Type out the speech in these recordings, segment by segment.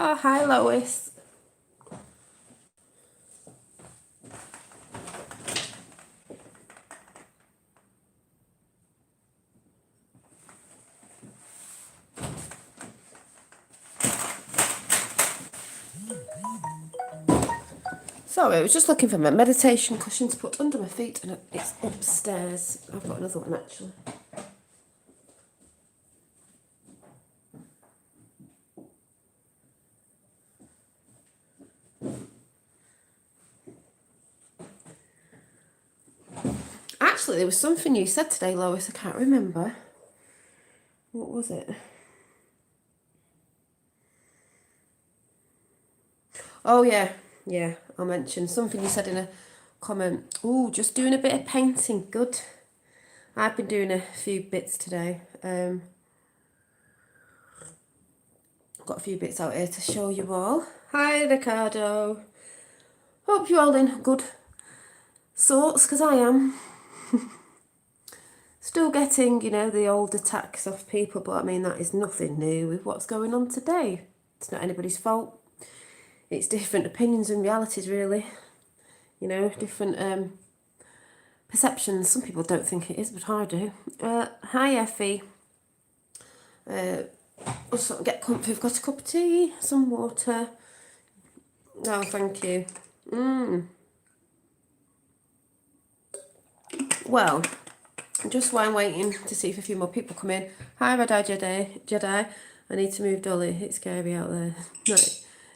Oh, hi, Lois. Sorry, I was just looking for my meditation cushion to put under my feet, and it's upstairs. I've got another one actually. Actually, there was something you said today, Lois. I can't remember. What was it? Oh yeah, yeah. I'll mention something you said in a comment. Oh, just doing a bit of painting. Good. I've been doing a few bits today. Got a few bits out here to show you all. Hi, Ricardo. Hope you're all in good sorts, because I am. Still getting, the old attacks off people, but I mean, that is nothing new with what's going on today. It's not anybody's fault. It's different opinions and realities, really. Different perceptions. Some people don't think it is, but I do. Hi, Effie. Also, get comfy. I've got a cup of tea, some water. Oh, thank you. Well, just while I'm waiting to see if a few more people come in. Hi, Red Eye Jedi. I need to move Dolly. It's scary out there.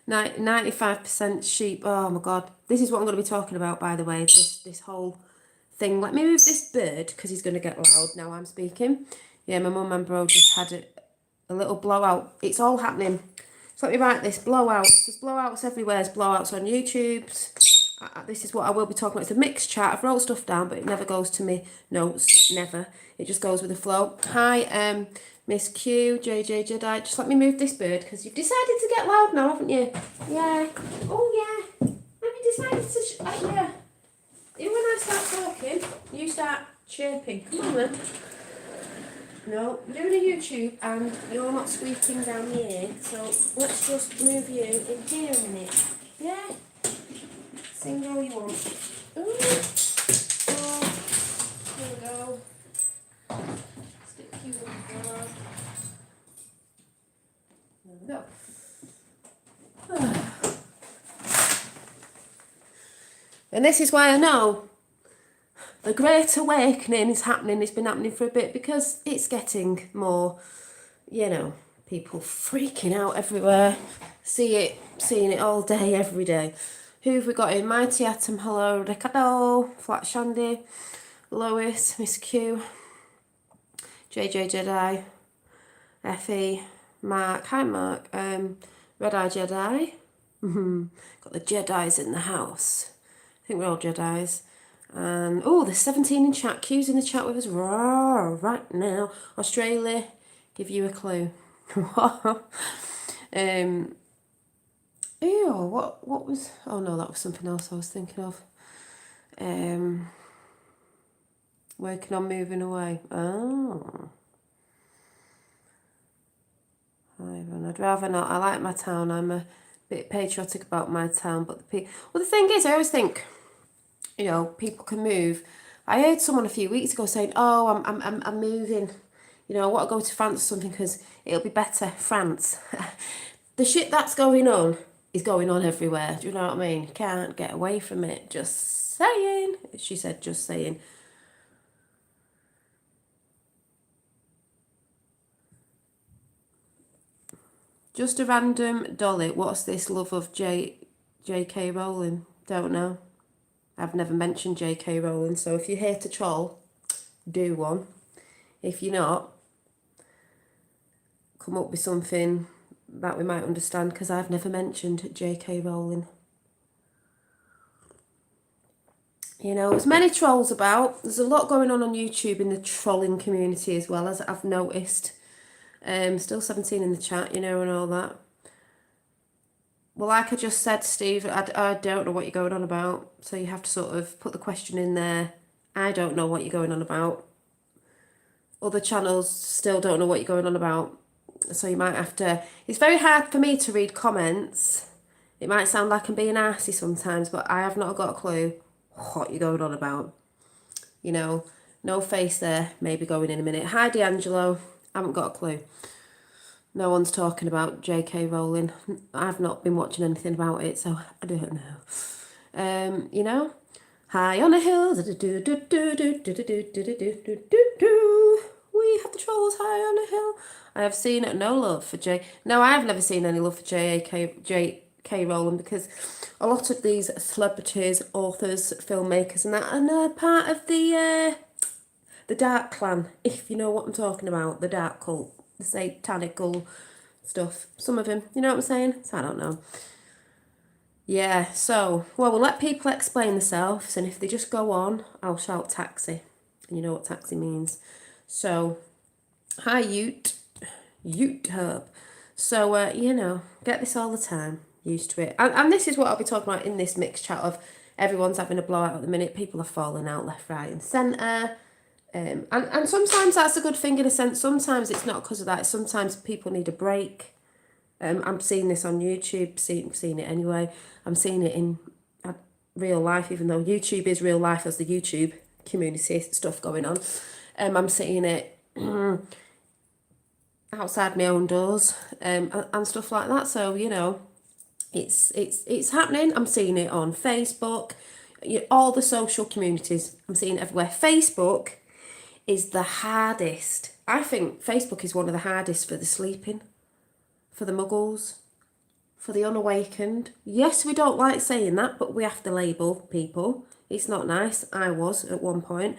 95% sheep. Oh my god. This is what I'm going to be talking about, by the way. This whole thing. Let me move this bird because he's going to get loud now I'm speaking. Yeah, my mum and bro just had a little blowout. It's all happening. So let me write this. Blowouts. There's blowouts everywhere. There's blowouts on YouTube. This is what I will be talking about. It's a mixed chat. I've wrote stuff down, but it never goes to me notes. Never. It just goes with the flow. Hi, Miss Q, JJ Jedi. Just let me move this bird because you've decided to get loud now, haven't you? Yeah. Oh, yeah. Have you decided to... yeah. When I start talking, you start chirping. Come on, then. No, we're doing a YouTube and you're not squeaking down here, so let's just move you in here a minute. Yeah? Sing all you want. Ooh. Oh, here we go. Stick you in there. There we go. And this is why I know the Great Awakening is happening. It's been happening for a bit because it's getting more, people freaking out everywhere. Seeing it all day, every day. Who have we got in? Mighty Atom, hello. Ricardo, Flat Shandy, Lois, Miss Q, JJ Jedi, Effie, Mark. Hi, Mark. Red Eye Jedi. Got the Jedis in the house. I think we're all Jedis. And, there's 17 in chat. Q's in the chat with us right now. Australia, give you a clue. What was... Oh, no, that was something else I was thinking of. Working on moving away. Oh. I'd rather not. I like my town. I'm a bit patriotic about my town. But the thing is, I always think, people can move. I heard someone a few weeks ago saying, "Oh, I'm moving. I want to go to France or something because it'll be better." France, the shit that's going on is going on everywhere. Do you know what I mean? You can't get away from it. Just saying. She said, "Just saying." Just a random dolly. What's this love of J.K. Rowling? Don't know. I've never mentioned J.K. Rowling, so if you're here to troll, do one. If you're not, come up with something that we might understand, because I've never mentioned J.K. Rowling. There's many trolls about. There's a lot going on YouTube in the trolling community as well, as I've noticed. Still 17 in the chat, and all that. Well, like I just said, Steve, I don't know what you're going on about. So you have to sort of put the question in there. I don't know what you're going on about. Other channels still don't know what you're going on about. So you might have to, it's very hard for me to read comments. It might sound like I'm being arsey sometimes, but I have not got a clue what you're going on about. You know, no face there, maybe going in a minute. Hi, D'Angelo. I haven't got a clue. No one's talking about J.K. Rowling. I've not been watching anything about it, so I don't know. You know, high on a hill. We have the trolls high on a hill. I have seen no love for No, I have never seen any love for J.K. Rowling, because a lot of these celebrities, authors, filmmakers, and that are part of the dark clan, if you know what I'm talking about, the dark cult, the satanical stuff. Some of them, you know what I'm saying? So I don't know. Yeah, so, well, we'll let people explain themselves, and if they just go on, I'll shout taxi. And you know what taxi means. So, hi, YouTube. So, you know, get this all the time. Used to it. And this is what I'll be talking about in this mixed chat of everyone's having a blowout at the minute. People are falling out left, right and centre. And sometimes that's a good thing in a sense. Sometimes it's not because of that. Sometimes people need a break. I'm seeing this on YouTube, seeing it anyway. I'm seeing it in real life, even though YouTube is real life as the YouTube community stuff going on. I'm seeing it outside my own doors and stuff like that. So, you know, it's happening. I'm seeing it on Facebook, all the social communities. I'm seeing it everywhere. Facebook is the hardest. I think Facebook is one of the hardest for the sleeping, for the muggles, for the unawakened. Yes, we don't like saying that, but we have to label people. It's not nice. I was at one point,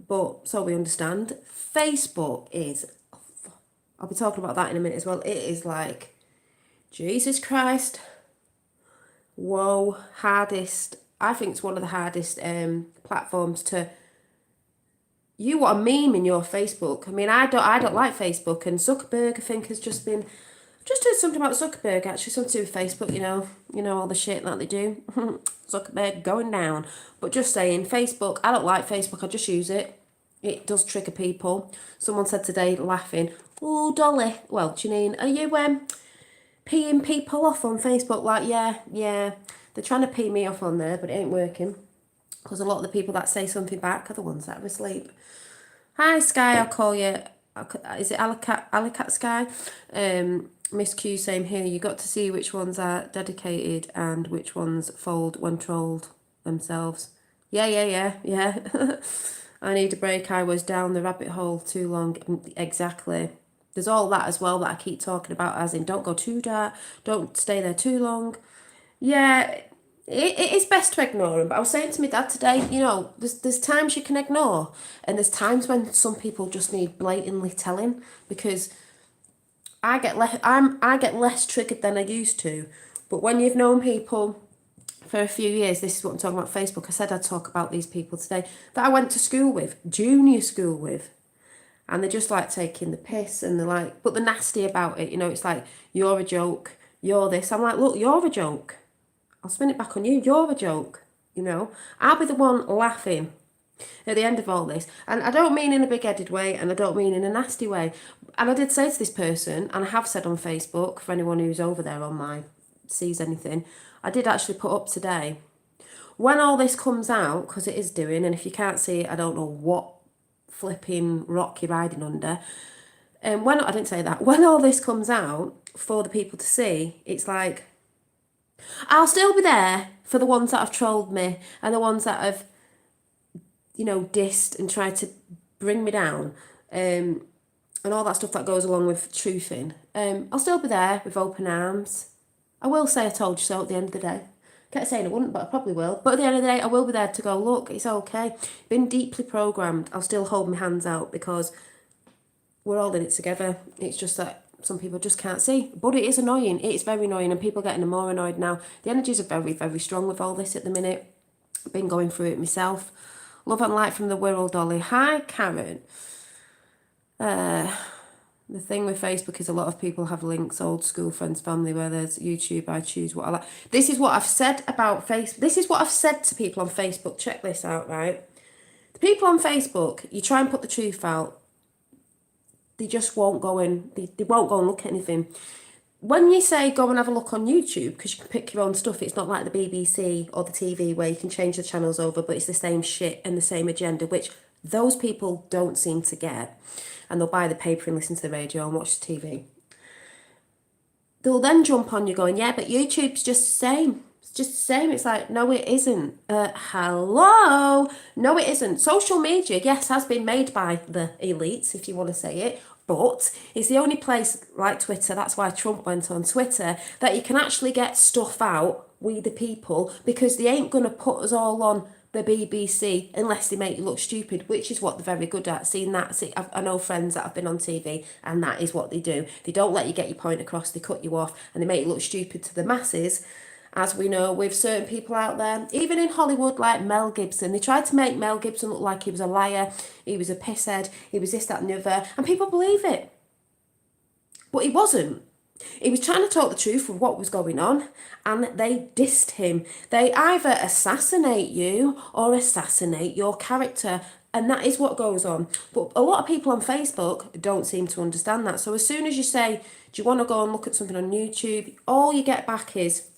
but so we understand. Facebook is, I'll be talking about that in a minute as well. It is like, Jesus Christ. Whoa, hardest. I think it's one of the hardest platforms to. You want a meme in your Facebook. I mean, I don't like Facebook, and Zuckerberg, I think, has just been. Just heard something about Zuckerberg, actually, something to do with Facebook, you know, all the shit that they do. Zuckerberg going down. But just saying, Facebook, I don't like Facebook, I just use it. It does trigger people. Someone said today, laughing, oh, Dolly, well, Janine, are you peeing people off on Facebook? Like, yeah, they're trying to pee me off on there, but it ain't working. Because a lot of the people that say something back are the ones that are asleep. Hi, Sky, I'll call you. Is it Alicat Sky? Miss Q, same here. You got to see which ones are dedicated and which ones fold when trolled themselves. Yeah. I need a break. I was down the rabbit hole too long. Exactly. There's all that as well that I keep talking about, as in don't go too dark, don't stay there too long. Yeah, it is best to ignore them. But I was saying to my dad today, you know, there's times you can ignore, and there's times when some people just need blatantly telling, because I get less triggered than I used to. But when you've known people for a few years, this is what I'm talking about Facebook. I said I'd talk about these people today that I went to school with, junior school with, and they're just like taking the piss, and they're like, but they're nasty about it. You know, it's like, you're a joke, you're this. I'm like, look, you're a joke. I'll spin it back on you. You're a joke. You know, I'll be the one laughing at the end of all this. And I don't mean in a big-headed way, and I don't mean in a nasty way. And I did say to this person, and I have said on Facebook, for anyone who's over there on my, sees anything, I did actually put up today, when all this comes out, because it is doing, and if you can't see it, I don't know what flipping rock you're riding under. And when, I didn't say that, when all this comes out for the people to see, it's like, I'll still be there for the ones that have trolled me and the ones that have, you know, dissed and tried to bring me down, and all that stuff that goes along with truthing. I'll still be there with open arms. I will say I told you so at the end of the day. I kept saying I wouldn't, but I probably will. But at the end of the day, I will be there to go, look, it's okay. Been deeply programmed. I'll still hold my hands out, because we're all in it together. It's just that some people just can't see. But it is annoying. It's very annoying, and people are getting more annoyed now. The energies are very, very strong with all this at the minute. I've been going through it myself. Love and light from the Wirral Dolly. Hi, Karen. The thing with Facebook is a lot of people have links, old school, friends, family, where there's YouTube, I choose what I like. This is what I've said about Facebook. This is what I've said to people on Facebook. Check this out, right? The people on Facebook, you try and put the truth out. they just won't go and they won't go and look at anything. When you say go and have a look on YouTube, because you can pick your own stuff, it's not like the BBC or the TV where you can change the channels over, but it's the same shit and the same agenda, which those people don't seem to get. And they'll buy the paper and listen to the radio and watch the TV. They'll then jump on you going, yeah, but YouTube's just the same. It's just the same. It's like, no, it isn't. Hello? No, it isn't. Social media, yes, has been made by the elites, if you want to say it. But it's the only place, like Twitter, that's why Trump went on Twitter, that you can actually get stuff out, we the people, because they ain't going to put us all on the BBC unless they make you look stupid, which is what they're very good at. Seeing that, I know friends that have been on TV, and that is what they do. They don't let you get your point across, they cut you off, and they make you look stupid to the masses. As we know, with certain people out there, even in Hollywood, like Mel Gibson, they tried to make Mel Gibson look like he was a liar, he was a pisshead, he was this, that, and the other, and people believe it. But he wasn't. He was trying to talk the truth of what was going on, and they dissed him. They either assassinate you or assassinate your character, and that is what goes on. But a lot of people on Facebook don't seem to understand that. So as soon as you say, do you want to go and look at something on YouTube, all you get back is,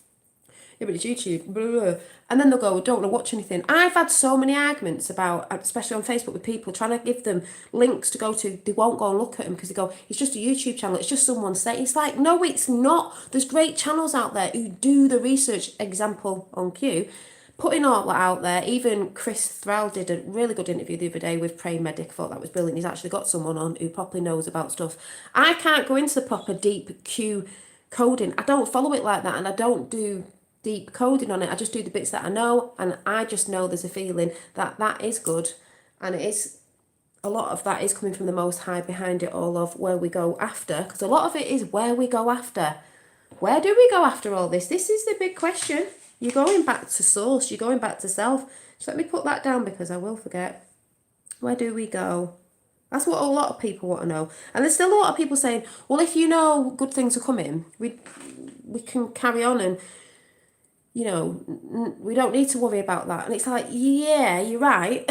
yeah, but it's YouTube, blah, blah, blah. And then they'll go, don't want to watch anything. I've had so many arguments about, especially on Facebook, with people trying to give them links to go to. They won't go and look at them because they go, it's just a YouTube channel. It's just someone saying. It's like, no, it's not. There's great channels out there who do the research. Example on cue. Putting all that out there. Even Chris Thrall did a really good interview the other day with Pray Medic. I thought that was brilliant. He's actually got someone on who properly knows about stuff. I can't go into the proper deep Q coding. I don't follow it like that, and I don't do deep coding on it. I just do the bits that I know, and I just know there's a feeling that that is good, and it is, a lot of that is coming from the Most High behind it all, of where we go after, because a lot of it is where we go after. Where do we go after all this? This is the big question. You're going back to source, you're going back to self. So let me put that down because I will forget. Where do we go? That's what a lot of people want to know. And there's still a lot of people saying, well, if you know good things are coming, we can carry on, and you know, we don't need to worry about that. And it's like, yeah, you're right.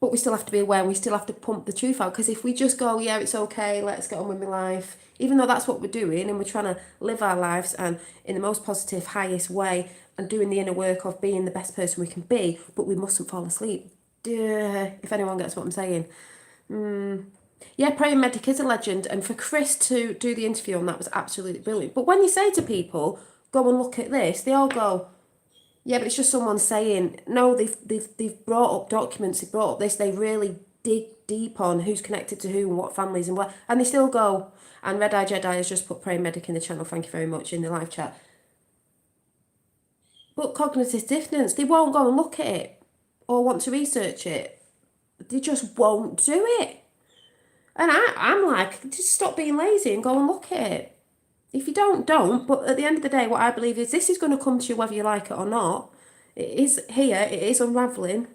But we still have to be aware, and we still have to pump the truth out. Because if we just go, yeah, it's okay, let's get on with my life, even though that's what we're doing, and we're trying to live our lives and in the most positive, highest way, and doing the inner work of being the best person we can be, but we mustn't fall asleep. Duh, if anyone gets what I'm saying. Yeah, Praying Medic is a legend, and for Chris to do the interview on that was absolutely brilliant. But when you say to people, go and look at this, they all go, yeah, but it's just someone saying. No, they've brought up documents, they've brought up this, they really dig deep on who's connected to who and what families and what, and they still go. And Red Eye Jedi has just put Praying Medic in the channel, thank you very much, in the live chat. But cognitive dissonance, they won't go and look at it or want to research it. They just won't do it. And I'm like, just stop being lazy and go and look at it. If you don't. But at the end of the day, what I believe is this is going to come to you whether you like it or not. It is here. It is unravelling.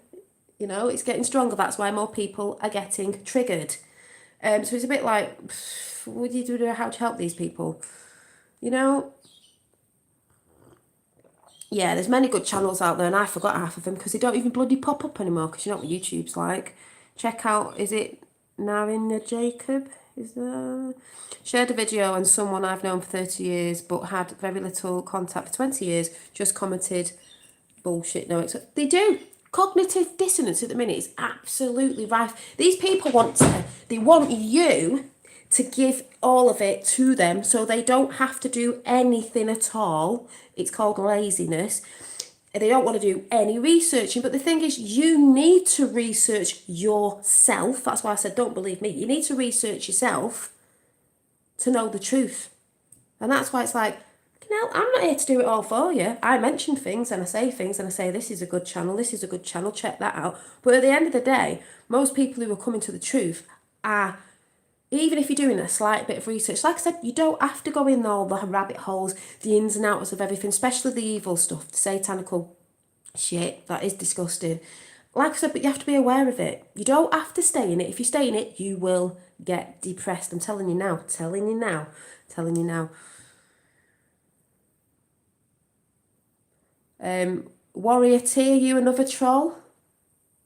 You know, it's getting stronger. That's why more people are getting triggered. So it's a bit like, what do you do? How to help these people? You know? Yeah, there's many good channels out there, and I forgot half of them because they don't even bloody pop up anymore, because you know what YouTube's like. Check out, is it Narina Jacob? Shared a video, and someone I've known for 30 years but had very little contact for 20 years just commented, bullshit, no, they do. Cognitive dissonance at the minute is absolutely rife. These people want you to give all of it to them so they don't have to do anything at all. It's called laziness. They don't want to do any researching. But the thing is, you need to research yourself. That's why I said, don't believe me. You need to research yourself to know the truth. And that's why it's like, no, I'm not here to do it all for you. I mention things and I say things and I say, this is a good channel, this is a good channel, check that out. But at the end of the day, most people who are coming to the truth are, even if you're doing a slight bit of research, like I said, you don't have to go in all the rabbit holes, the ins and outs of everything, especially the evil stuff, the satanical shit, that is disgusting. Like I said, but you have to be aware of it. You don't have to stay in it. If you stay in it, you will get depressed. I'm telling you now, telling you now, telling you now. Warrior T, are you another troll?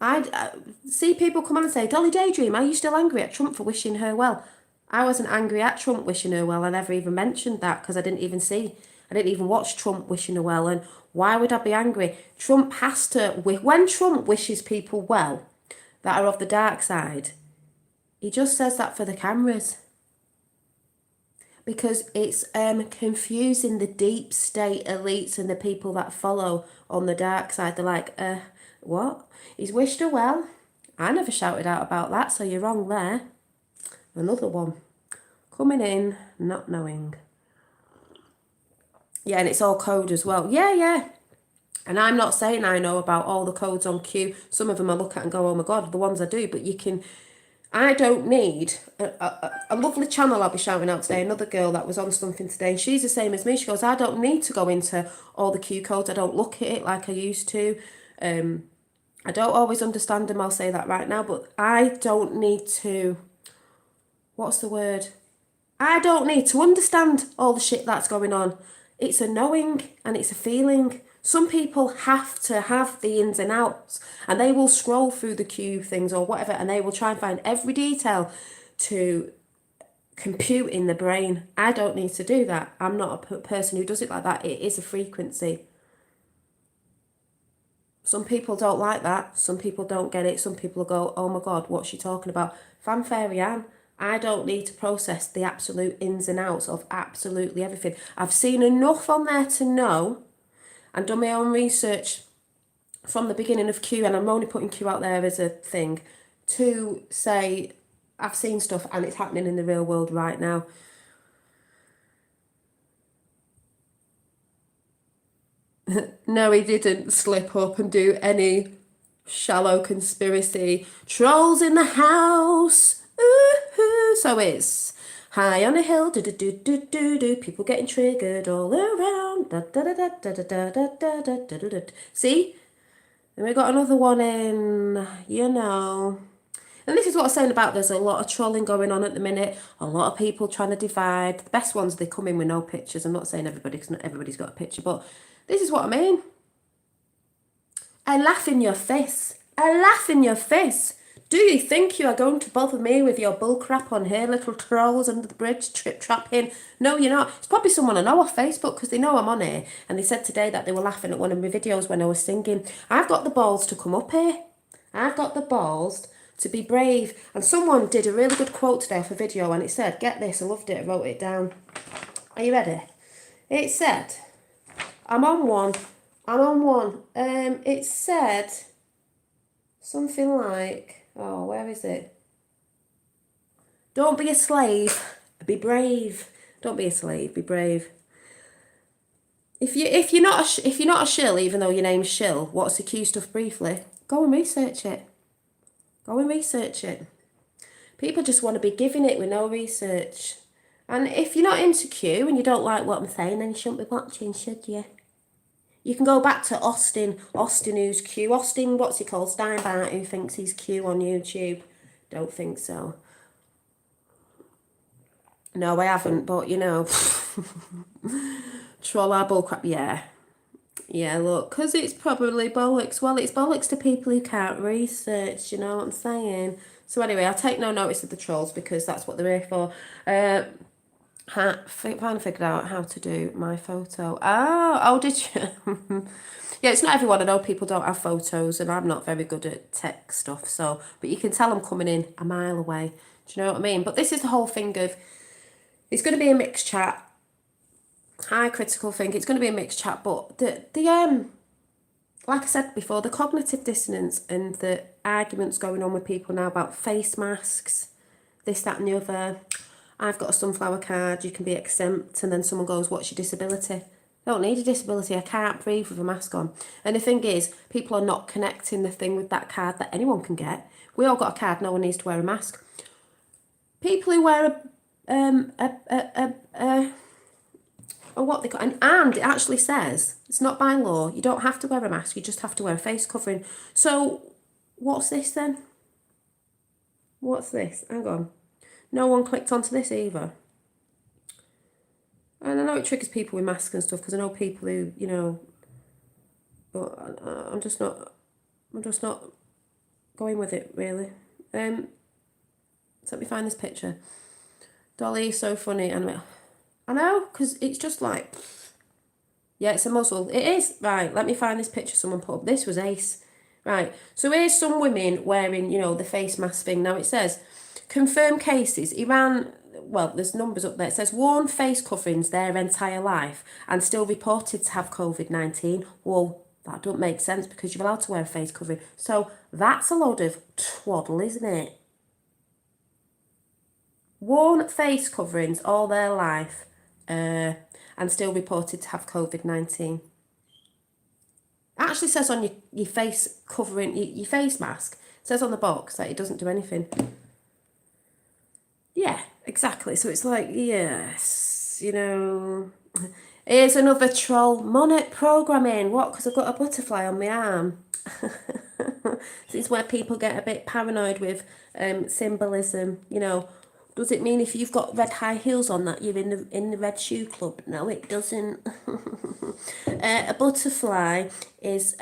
I see people come on and say, Dolly Daydream, are you still angry at Trump for wishing her well? I wasn't angry at Trump wishing her well. I never even mentioned that because I didn't even watch Trump wishing her well. And why would I be angry? Trump has to, when Trump wishes people well that are of the dark side, he just says that for the cameras. Because it's confusing the deep state elites and the people that follow on the dark side. They're like, what? He's wished her well. I never shouted out about that, so you're wrong there. Another one. Coming in, not knowing. Yeah, and it's all code as well. Yeah. And I'm not saying I know about all the codes on Q. Some of them I look at and go, oh my God, the ones I do. But I don't need a lovely channel I'll be shouting out today. Another girl that was on something today, and she's the same as me. She goes, I don't need to go into all the Q codes. I don't look at it like I used to. I don't always understand them. I'll say that right now. But I don't need to, what's the word? I don't need to understand all the shit that's going on. It's a knowing and it's a feeling. Some people have to have the ins and outs, and they will scroll through the Q things or whatever, and they will try and find every detail to compute in the brain. I don't need to do that. I'm not a person who does it like that. It is a frequency. Some people don't like that. Some people don't get it. Some people go, oh my God, what's she talking about? Fanfare Ann. I don't need to process the absolute ins and outs of absolutely everything. I've seen enough on there to know and done my own research from the beginning of Q, and I'm only putting Q out there as a thing, to say I've seen stuff and it's happening in the real world right now. No, he didn't slip up and do any shallow conspiracy. Trolls in the house. Ooh, so it's high on a hill, do do do do do do. People getting triggered all around. Da da da da da da da da da da da da. See? Then we got another one in, you know. And this is what I'm saying about there's a lot of trolling going on at the minute. A lot of people trying to divide. The best ones, they come in with no pictures. I'm not saying everybody, because not everybody's got a picture. But this is what I mean. I laugh in your face. I laugh in your face. Do you think you are going to bother me with your bullcrap on here, little trolls under the bridge, trip-trapping? No, you're not. It's probably someone I know off Facebook because they know I'm on here. And they said today that they were laughing at one of my videos when I was singing. I've got the balls to come up here. I've got the balls to be brave. And someone did a really good quote today off a video, and it said, get this, I loved it, I wrote it down. Are you ready? It said, I'm on one. It said something like, oh, where is it? Don't be a slave, be brave. Don't be a slave, be brave. If you're not a shill, even though your name's Shill, what's the Q stuff briefly? Go and research it. Go and research it. People just want to be giving it with no research. And if you're not into Q and you don't like what I'm saying, then you shouldn't be watching, should you? You can go back to Austin who's Q. Austin, what's he called? Steinbart, who thinks he's Q on YouTube. Don't think so. No, I haven't, but you know. Troll our bullcrap, yeah. Yeah, look, because it's probably bollocks. Well, it's bollocks to people who can't research, you know what I'm saying? So anyway, I'll take no notice of the trolls because that's what they're here for. Finally figured out how to do my photo. Oh, did you? Yeah, it's not everyone. I know people don't have photos, and I'm not very good at tech stuff. So, but you can tell I'm coming in a mile away. Do you know what I mean? But this is the whole thing of, it's going to be a mixed chat. High critical thing. It's going to be a mixed chat, but the like I said before, the cognitive dissonance and the arguments going on with people now about face masks, this, that, and the other. I've got a sunflower card, you can be exempt, and then someone goes, what's your disability? I don't need a disability, I can't breathe with a mask on. And the thing is, people are not connecting the thing with that card that anyone can get. We all got a card, no one needs to wear a mask. People who wear what they call, and it actually says, it's not by law, you don't have to wear a mask, you just have to wear a face covering. So, what's this then? What's this? Hang on. No one clicked onto this either. And I know it triggers people with masks and stuff, because I know people who, you know, but I'm just not going with it, really. So let me find this picture. Dolly is so funny. And I know, because it's just like, yeah, it's a muscle. It is. Right, let me find this picture someone put up. This was ace. Right, so here's some women wearing, the face mask thing. Now it says, confirmed cases. Iran, well, there's numbers up there. It says, worn face coverings their entire life and still reported to have COVID-19. Well, that don't make sense because you're allowed to wear a face covering. So that's a load of twaddle, isn't it? Worn face coverings all their life and still reported to have COVID-19. Actually says on your face covering, your face mask, it says on the box that it doesn't do anything. Yeah, exactly. So it's like, yes, here's another troll. Monarch programming. What? Because I've got a butterfly on my arm. This is where people get a bit paranoid with symbolism. Does it mean if you've got red high heels on that you're in the red shoe club? No, it doesn't. A butterfly is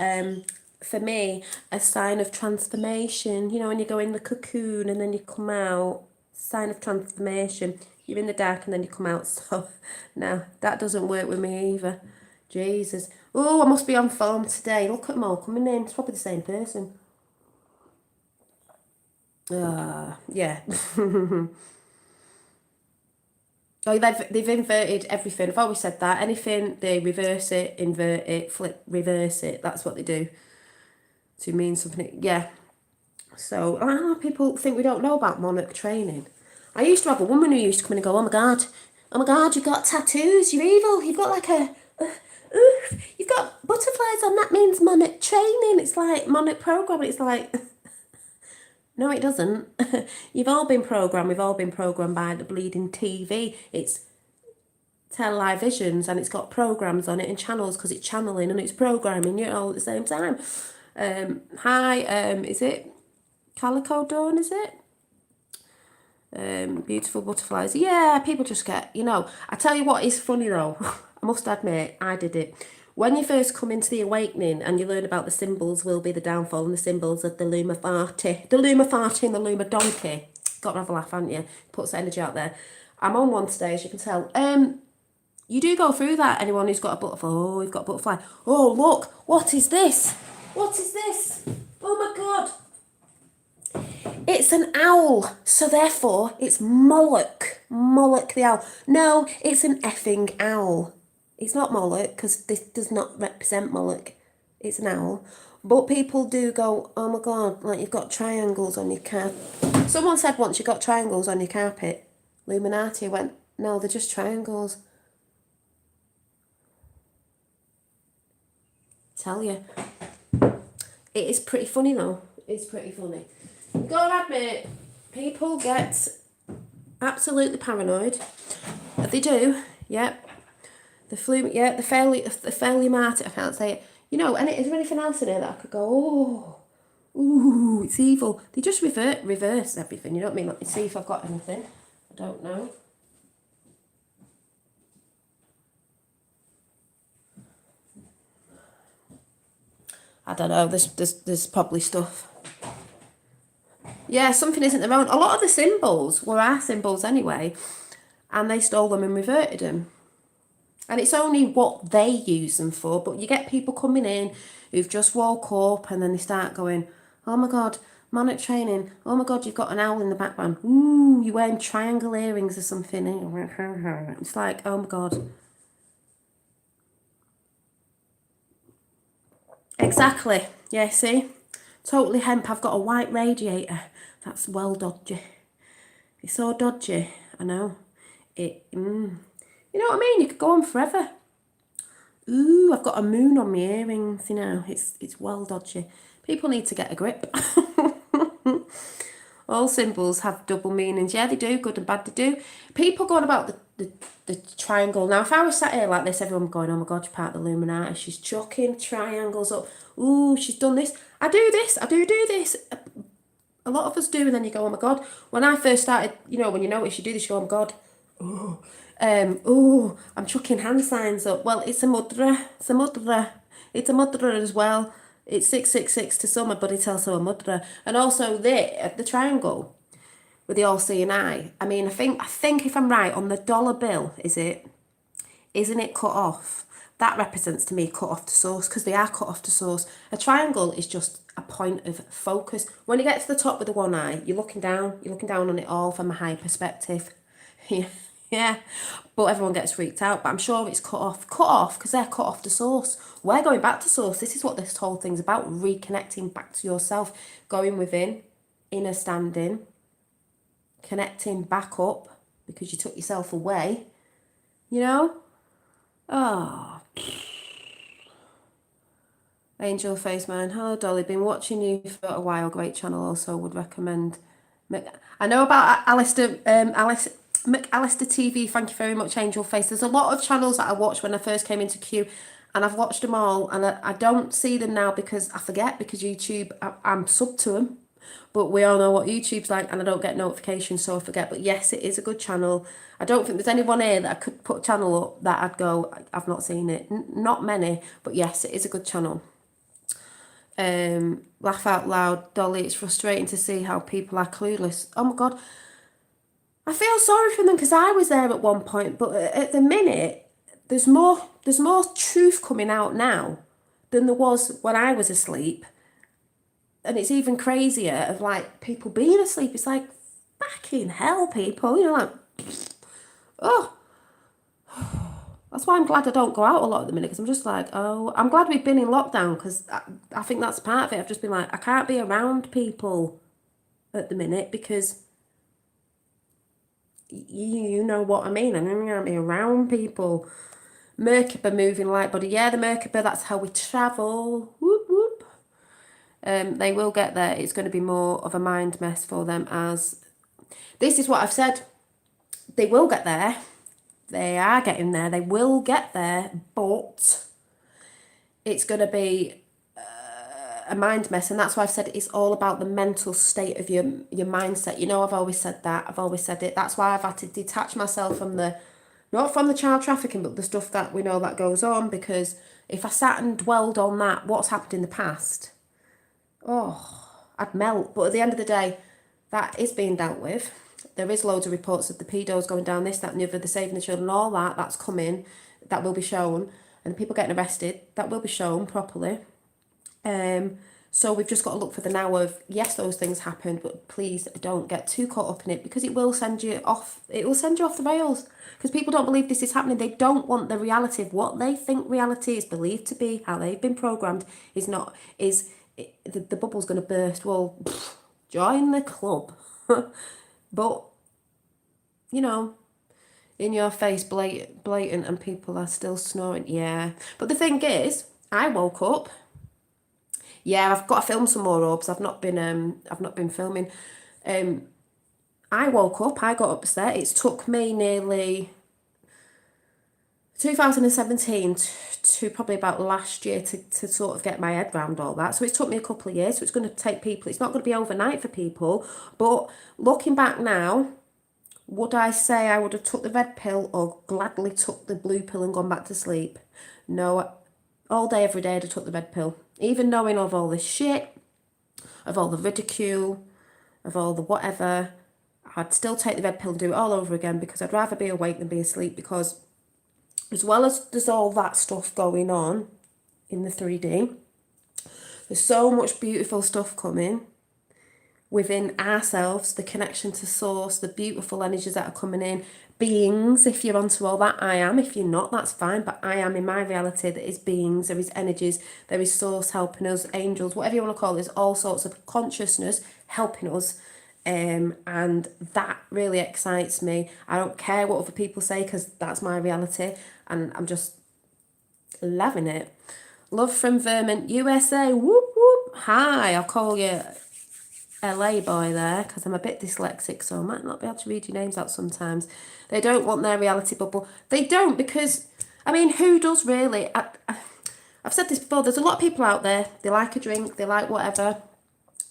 for me a sign of transformation. When you go in the cocoon and then you come out, sign of transformation. You're in the dark and then you come out. So no, that doesn't work with me either. Jesus. Oh, I must be on form today. Look at them all coming in. It's probably the same person. Yeah. Oh, they've inverted everything. I've always said that. Anything, they reverse it, invert it, flip, reverse it. That's what they do to mean something. Yeah. So, people think we don't know about monarch training. I used to have a woman who used to come in and go, oh my God, you've got tattoos, you're evil, you've got like you've got butterflies on, that means monarch training. It's like monarch programming. It's like, no, it doesn't. We've all been programmed by the bleeding TV. It's televisions and it's got programs on it and channels because it's channeling and it's programming, all at the same time. Hi, is it Calico Dawn, is it? Beautiful butterflies. Yeah, people just get, I tell you what is funny though. I must admit, I did it. When you first come into the awakening and you learn about the symbols will be the downfall and the symbols of the Lumafarty and the Luma Donkey. Got to have a laugh, haven't you? Puts energy out there. I'm on one today, as you can tell. You do go through that. Anyone who's got a butterfly. Oh, we've got a butterfly. Oh, look. What is this? What is this? Oh, my God. It's an owl. So, therefore, it's Moloch. Moloch the owl. No, it's an effing owl. It's not Moloch because this does not represent Moloch. It's an owl. But people do go, oh, my God, like you've got triangles on your carpet. Someone said once you've got triangles on your carpet. Illuminati went, no, they're just triangles. Tell you. It is pretty funny though. It's pretty funny. Gotta admit, people get absolutely paranoid. They do, yep. The flu, yeah, the fairly martyr, I can't say it. And is there anything else in here that I could go, ooh, it's evil. They just reverse everything, you know what I mean? Let me see if I've got anything. I don't know. I don't know, there's probably stuff. Yeah, something isn't their own. A lot of the symbols were our symbols anyway, and they stole them and reverted them. And it's only what they use them for, but you get people coming in who've just woke up and then they start going, oh my God, monarch training. Oh my God, you've got an owl in the background. Ooh, you're wearing triangle earrings or something. It's like, oh my God. Exactly. Yeah, see? Totally hemp. I've got a white radiator. That's well dodgy. It's so dodgy. I know. You know what I mean? You could go on forever. Ooh, I've got a moon on my earrings, It's well dodgy. People need to get a grip. All symbols have double meanings. Yeah, they do. Good and bad, they do. People going about the triangle. Now, if I was sat here like this, everyone would be going, oh my God, she's part of the Illuminati. She's chucking triangles up. Ooh, she's done this. I do this. I do this. A lot of us do, and then you go, oh my God. When I first started, when you notice you do this, you go, oh my God. I'm chucking hand signs up. Well, it's a mudra. It's a mudra as well. It's 666 to some, but it's also a murderer. And also the triangle with the all-seeing eye. I mean, I think if I'm right, on the dollar bill, isn't it cut off? That represents to me cut off to source, because they are cut off to source. A triangle is just a point of focus. When you get to the top with the one eye, you're looking down on it all from a high perspective. Yeah, yeah. But everyone gets freaked out. But I'm sure it's cut off because they're cut off to source. We're going back to source. This is what this whole thing's about: reconnecting back to yourself, going within, inner standing, connecting back up because you took yourself away. You know. Oh, Angel Face Man. Hello, Dolly. Been watching you for a while. Great channel. Also would recommend. I know about Alistair. McAllister TV. Thank you very much, Angel Face. There's a lot of channels that I watched when I first came into Q, and I've watched them all, and I don't see them now because I forget, because YouTube, I'm sub to them. But we all know what YouTube's like, and I don't get notifications, so I forget. But yes, it is a good channel. I don't think there's anyone here that I could put a channel up that I'd go, I've not seen it. Not many, but yes, it is a good channel. Laugh out loud, Dolly. It's frustrating to see how people are clueless. Oh my God. I feel sorry for them because I was there at one point, but at the minute, there's more truth coming out now than there was when I was asleep. And it's even crazier of like people being asleep. It's like, fucking hell, people. You know, like, oh. That's why I'm glad I don't go out a lot at the minute, because I'm just like, oh, I'm glad we've been in lockdown, because I think that's part of it. I've just been like, I can't be around people at the minute because you know what I mean. I can't be around people. Merkaba moving light body. Yeah, the Merkaba, that's how we travel. Whoop, whoop. They will get there. It's going to be more of a mind mess for them, as this is what I've said. They will get there. They are getting there. They will get there, but it's going to be a mind mess, and that's why I've said it's all about the mental state of your mindset. You know, I've always said that. I've always said it. That's why I've had to detach myself from not from the child trafficking, but the stuff that we know that goes on, because if I sat and dwelled on that, what's happened in the past, I'd melt. But at the end of the day, that is being dealt with. There is loads of reports of the pedos going down, this, that and the other, the saving the children, all that's coming, that will be shown, and people getting arrested, that will be shown properly. So we've just got to look for the now of, yes, those things happened, but please don't get too caught up in it, because it will send you off the rails, because people don't believe this is happening. They don't want the reality of what they think reality is believed to be, how they've been programmed, the bubble's going to burst. Well, join the club. But, you know, in your face, blatant, and people are still snoring. Yeah. But the thing is, I woke up. Yeah, I've got to film some more orbs. I've not been filming. I woke up, I got upset. It took me nearly 2017 to probably about last year to sort of get my head around all that. So it took me a couple of years. So it's going to take people, it's not going to be overnight for people. But looking back now, would I say I would have took the red pill or gladly took the blue pill and gone back to sleep? No, all day, every day I'd have took the red pill. Even knowing of all this shit, of all the ridicule, of all the whatever, I'd still take the red pill and do it all over again, because I'd rather be awake than be asleep, because as well as there's all that stuff going on in the 3D, there's so much beautiful stuff coming within ourselves, the connection to source, the beautiful energies that are coming in, beings, if you're onto all that. I am. If you're not, that's fine, but I am in my reality. There is beings, there is energies, there is source helping us, angels, whatever you want to call it. There's all sorts of consciousness helping us, and that really excites me. I don't care what other people say, because that's my reality, and I'm just loving it. Love from Vermont, USA. Whoop whoop. Hi, I'll call you LA boy there, because I'm a bit dyslexic, so I might not be able to read your names out sometimes. They don't want their reality bubble. They don't, because, I mean, who does really? I've said this before, there's a lot of people out there, they like a drink, they like whatever,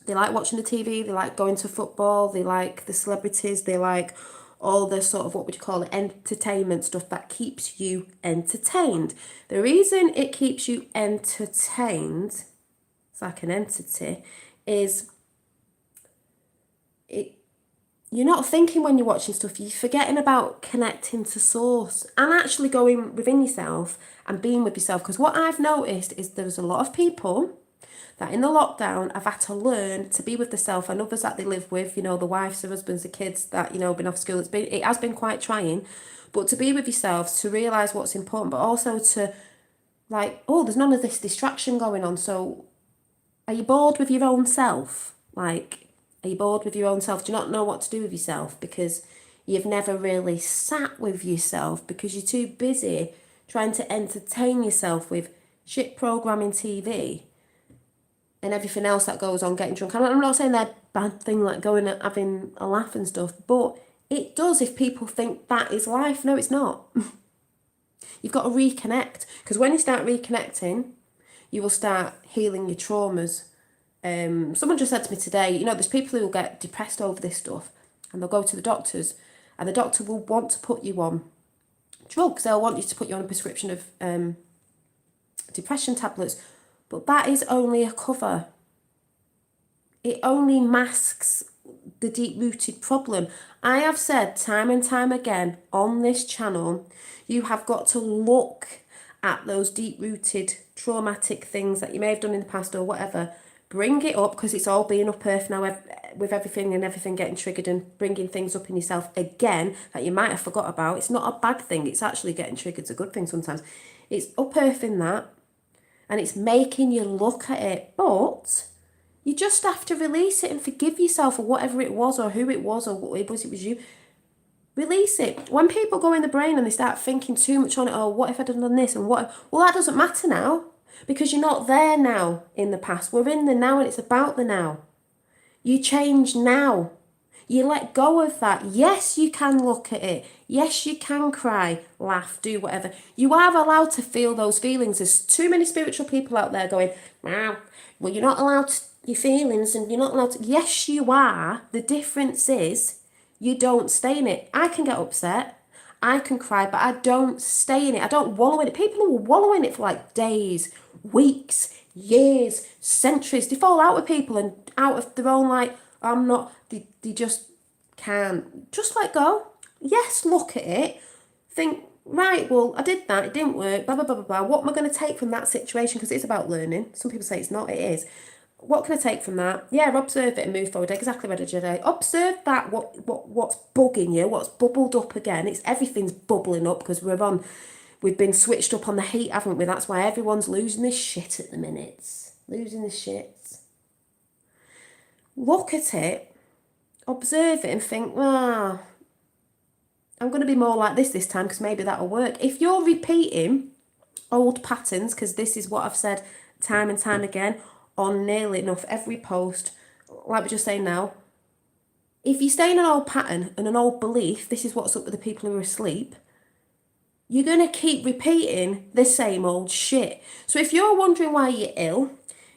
they like watching the TV, they like going to football, they like the celebrities, they like all the sort of, what would you call it, entertainment stuff that keeps you entertained. The reason it keeps you entertained it's like an entity, is you're not thinking when you're watching stuff, you're forgetting about connecting to source and actually going within yourself and being with yourself. Because what I've noticed is there's a lot of people that in the lockdown have had to learn to be with themselves, and others that they live with, you know, the wives, the husbands, the kids that, you know, been off school. It has been quite trying, but to be with yourself, to realise what's important, but also to like, oh, there's none of this distraction going on. So are you bored with your own self? Like, are you bored with your own self? Do you not know what to do with yourself because you've never really sat with yourself because you're too busy trying to entertain yourself with shit programming TV and everything else that goes on, getting drunk. I'm not saying they're bad thing, like going and having a laugh and stuff, but it does if people think that is life. No, it's not. You've got to reconnect, because when you start reconnecting, you will start healing your traumas. Someone just said to me today, you know, there's people who will get depressed over this stuff and they'll go to the doctors and the doctor will want to put you on drugs. They'll want you to put you on a prescription of depression tablets, but that is only a cover. It only masks the deep-rooted problem. I have said time and time again on this channel, you have got to look at those deep-rooted traumatic things that you may have done in the past or whatever. Bring it up, because it's all being unearthed now with everything and everything getting triggered and bringing things up in yourself again that you might have forgot about. It's not a bad thing. It's actually getting triggered. It's a good thing sometimes. It's unearthing that and it's making you look at it. But you just have to release it and forgive yourself for whatever it was or who it was or what it was you. Release it. When people go in the brain and they start thinking too much on it, oh, what if I'd done this and what? Well, that doesn't matter now because you're not there now in the past. We're in the now and it's about the now. You change now. You let go of that. Yes, you can look at it. Yes, you can cry, laugh, do whatever. You are allowed to feel those feelings. There's too many spiritual people out there going, wow, well, you're not allowed to, your feelings and you're not allowed to. Yes, you are. The difference is you don't stay in it. I can get upset. I can cry, but I don't stay in it. I don't wallow in it. People who wallow in it for like days, weeks, years, centuries. They fall out with people and out of their own, like, I'm not, they just can't. Just let go. Yes, look at it. Think, right, well, I did that. It didn't work, blah, blah, blah, blah, blah. What am I going to take from that situation? Because it's about learning. Some people say it's not. It is. What can I take from that? Yeah, observe it and move forward. Exactly, Red Jedi. Observe that, what's bugging you, what's bubbled up again. It's everything's bubbling up because we've been switched up on the heat, haven't we? That's why everyone's losing this shit at the minute. Losing the shit. Look at it, observe it and think, I'm going to be more like this time because maybe that'll work. If you're repeating old patterns, because this is what I've said time and time again, on nearly enough every post, like we're just saying now, if you stay in an old pattern and an old belief, this is what's up with the people who are asleep, you're going to keep repeating the same old shit. So if you're wondering why you're ill,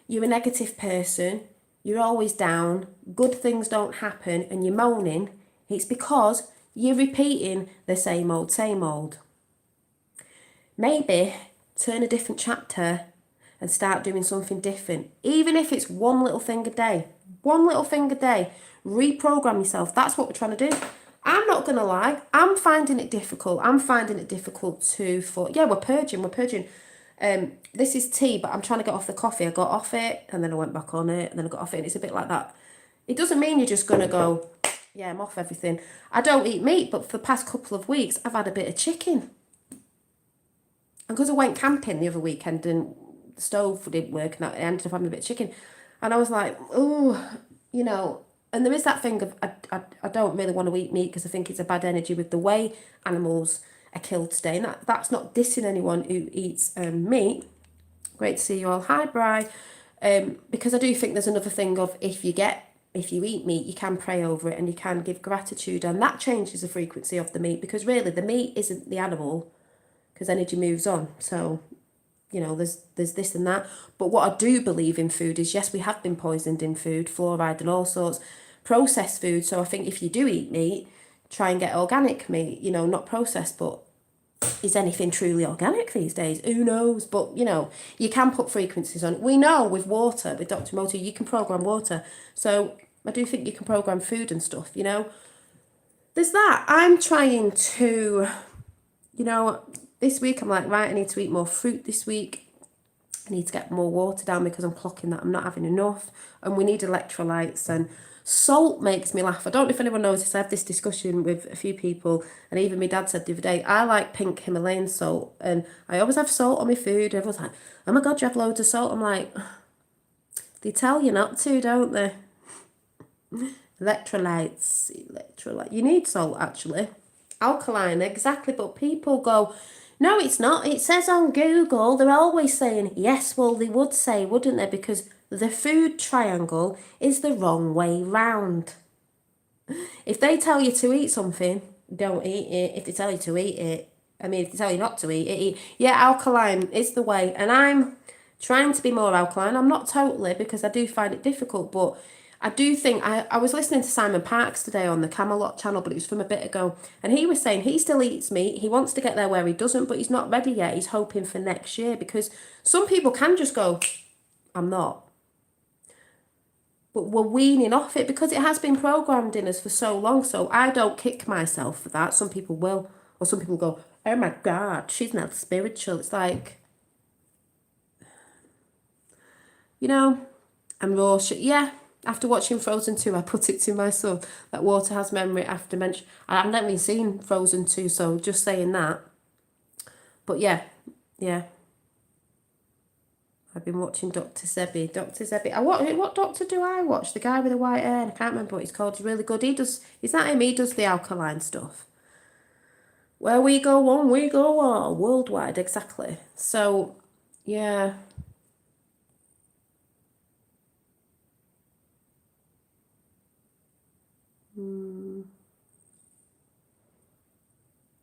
you're a negative person, you're always down, good things don't happen, and you're moaning, it's because you're repeating the same old, same old. Maybe turn a different chapter and start doing something different. Even if it's one little thing a day. One little thing a day. Reprogram yourself. That's what we're trying to do. I'm not going to lie. I'm finding it difficult. I'm finding it difficult we're purging. This is tea, but I'm trying to get off the coffee. I got off it, and then I went back on it, and then I got off it, and it's a bit like that. It doesn't mean you're just going to go, yeah, I'm off everything. I don't eat meat, but for the past couple of weeks, I've had a bit of chicken. And because I went camping the other weekend, and the stove didn't work, and I ended up having a bit of chicken. And I was like, oh, and there is that thing of, I don't really want to eat meat because I think it's a bad energy with the way animals are killed today. And that's not dissing anyone who eats meat. Great to see you all. Hi, Bri. Because I do think there's another thing of if you eat meat, you can pray over it and you can give gratitude. And that changes the frequency of the meat, because really the meat isn't the animal, because energy moves on. So, there's this and that. But what I do believe in food is, yes, we have been poisoned in food, fluoride and all sorts, processed food. So I think if you do eat meat, try and get organic meat, not processed, but is anything truly organic these days? Who knows? But, you know, you can put frequencies on. We know with water, with Dr. Moto, you can program water. So I do think you can program food and stuff, you know. There's that. I'm trying to, you know, this week I'm like, right, I need to eat more fruit this week. I need to get more water down because I'm clocking that I'm not having enough. And we need electrolytes, and salt makes me laugh. I don't know if anyone knows this. I had this discussion with a few people, and even my dad said the other day, I like pink Himalayan salt, and I always have salt on my food. Everyone's like, oh my God, you have loads of salt. I'm like, they tell you not to, don't they? Electrolyte. You need salt, actually. Alkaline, exactly. But people go, no, it's not. It says on Google, they're always saying, yes, well, they would say, wouldn't they? Because the food triangle is the wrong way round. If they tell you to eat something, don't eat it. If they tell you to eat it, I mean, if they tell you not to eat it, eat. Yeah, alkaline is the way. And I'm trying to be more alkaline. I'm not totally, because I do find it difficult, but I do think, I was listening to Simon Parks today on the Camelot channel, but it was from a bit ago, and he was saying he still eats meat. He wants to get there where he doesn't, but he's not ready yet. He's hoping for next year, because some people can just go, I'm not. But we're weaning off it because it has been programmed in us for so long. So I don't kick myself for that. Some people will. Or some people go, oh my God, she's not spiritual. It's like, you know, and raw shit. Yeah, after watching Frozen 2, I put it to my son that water has memory after mention. I've never even seen Frozen 2, so just saying that. But yeah. I've been watching Dr. Sebi. What doctor do I watch? The guy with the white hair. I can't remember what he's called. He's really good. Is that him? He does the alkaline stuff. Where we go on, we go on. Worldwide, exactly. So, yeah.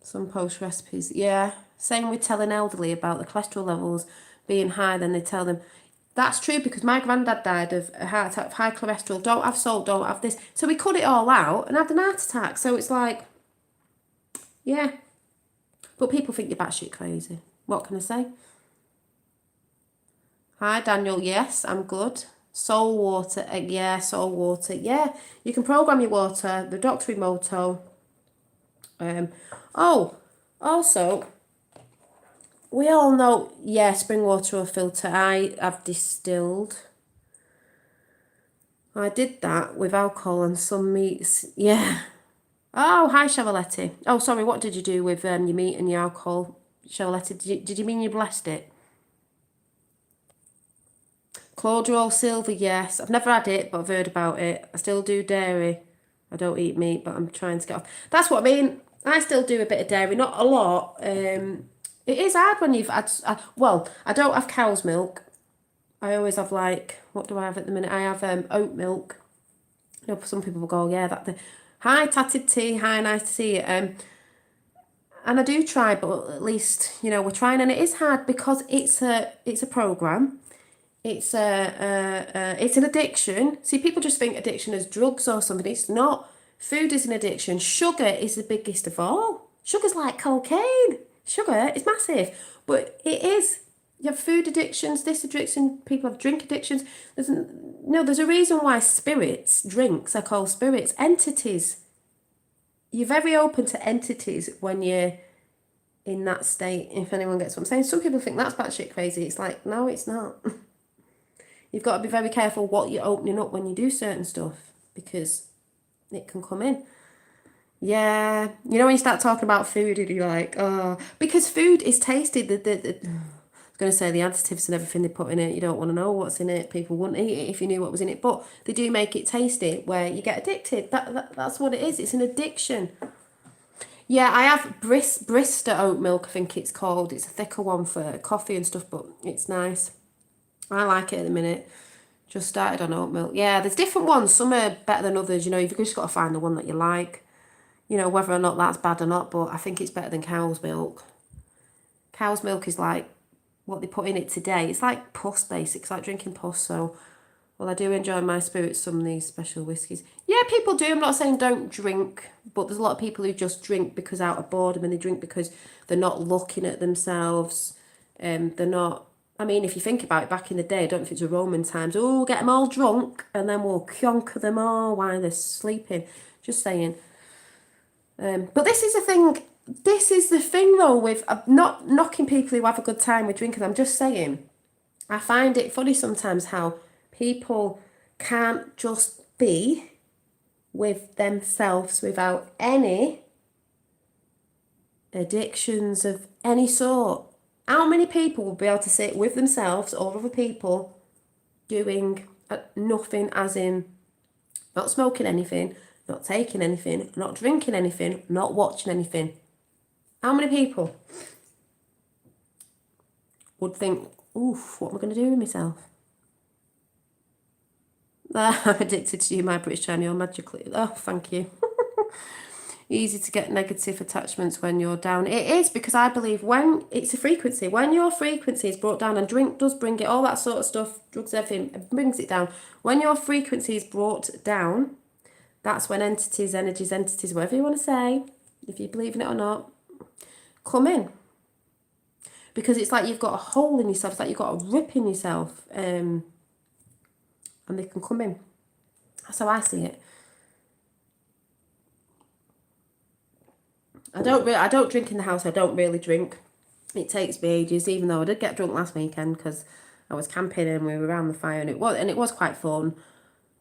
Some post recipes. Yeah. Same with telling elderly about the cholesterol levels being high. Then they tell them, that's true, because my granddad died of a heart attack, of high cholesterol. Don't have salt, don't have this. So we cut it all out and had an heart attack. So it's like, yeah. But people think you're batshit crazy. What can I say? Hi, Daniel. Yes, I'm good. Soul water. Yeah, soul water. Yeah, you can program your water. The Dr. Emoto. Oh, also, we all know, yeah, spring water or filter. I have distilled. I did that with alcohol and some meats. Yeah. Oh, hi, Chevaletti. Oh, sorry, what did you do with your meat and your alcohol? Chevaletti, did you mean you blessed it? Claude silver, yes. I've never had it, but I've heard about it. I still do dairy. I don't eat meat, but I'm trying to get off. That's what I mean. I still do a bit of dairy, not a lot. It is hard when you've had... well, I don't have cow's milk. I always have, like... What do I have at the minute? I have oat milk. You know, some people will go, yeah, that... Hi, tatted tea. Hi, nice to see you. And I do try, but at least, you know, we're trying. And it is hard because it's a program. It's an addiction. See, people just think addiction is drugs or something. It's not. Food is an addiction. Sugar is the biggest of all. Sugar's like cocaine. Sugar is massive. But it is. You have food addictions, this addiction, people have drink addictions. There's a reason why drinks are called spirits. Entities. You're very open to entities when you're in that state, if anyone gets what I'm saying. Some people think that's batshit crazy. It's like, no, it's not. You've got to be very careful what you're opening up when you do certain stuff, because it can come in. Yeah. You know, when you start talking about food and you're like, oh, because food is tasted. I was going to say the additives and everything they put in it, you don't want to know what's in it. People wouldn't eat it if you knew what was in it, but they do make it tasty where you get addicted. That's what it is. It's an addiction. Yeah, I have Brista oat milk, I think it's called. It's a thicker one for coffee and stuff, but it's nice. I like it at the minute. Just started on oat milk. Yeah, there's different ones. Some are better than others. You know, you've just got to find the one that you like. You know, whether or not that's bad or not, but I think it's better than cow's milk. Cow's milk is like what they put in it today. It's like pus, basically. It's like drinking pus. So Well, I do enjoy my spirits, some of these special whiskies. Yeah, people do. I'm not saying don't drink, but there's a lot of people who just drink because out of boredom, and they drink because they're not looking at themselves. They're not. I mean, if you think about it, back in the day, I don't know if it's the Roman times. Oh, we'll get them all drunk, and then we'll conquer them all while they're sleeping. Just saying. But this is the thing. This is the thing, though, with not knocking people who have a good time with drinking. I'm just saying. I find it funny sometimes how people can't just be with themselves without any addictions of any sort. How many people will be able to sit with themselves or other people doing nothing, as in not smoking anything, not taking anything, not drinking anything, not watching anything? How many people would think, oof, what am I going to do with myself? I'm addicted to you, my British Chinese, you're magically. Oh, thank you. Easy to get negative attachments when you're down. It is, because I believe when it's a frequency, when your frequency is brought down, and drink does bring it, all that sort of stuff, drugs, everything, brings it down. When your frequency is brought down, that's when entities, energies, entities, whatever you want to say, if you believe in it or not, come in. Because it's like you've got a hole in yourself, it's like you've got a rip in yourself, and they can come in. That's how I see it. I don't drink in the house. I don't really drink. It takes me ages, even though I did get drunk last weekend because I was camping and we were around the fire, and it was quite fun.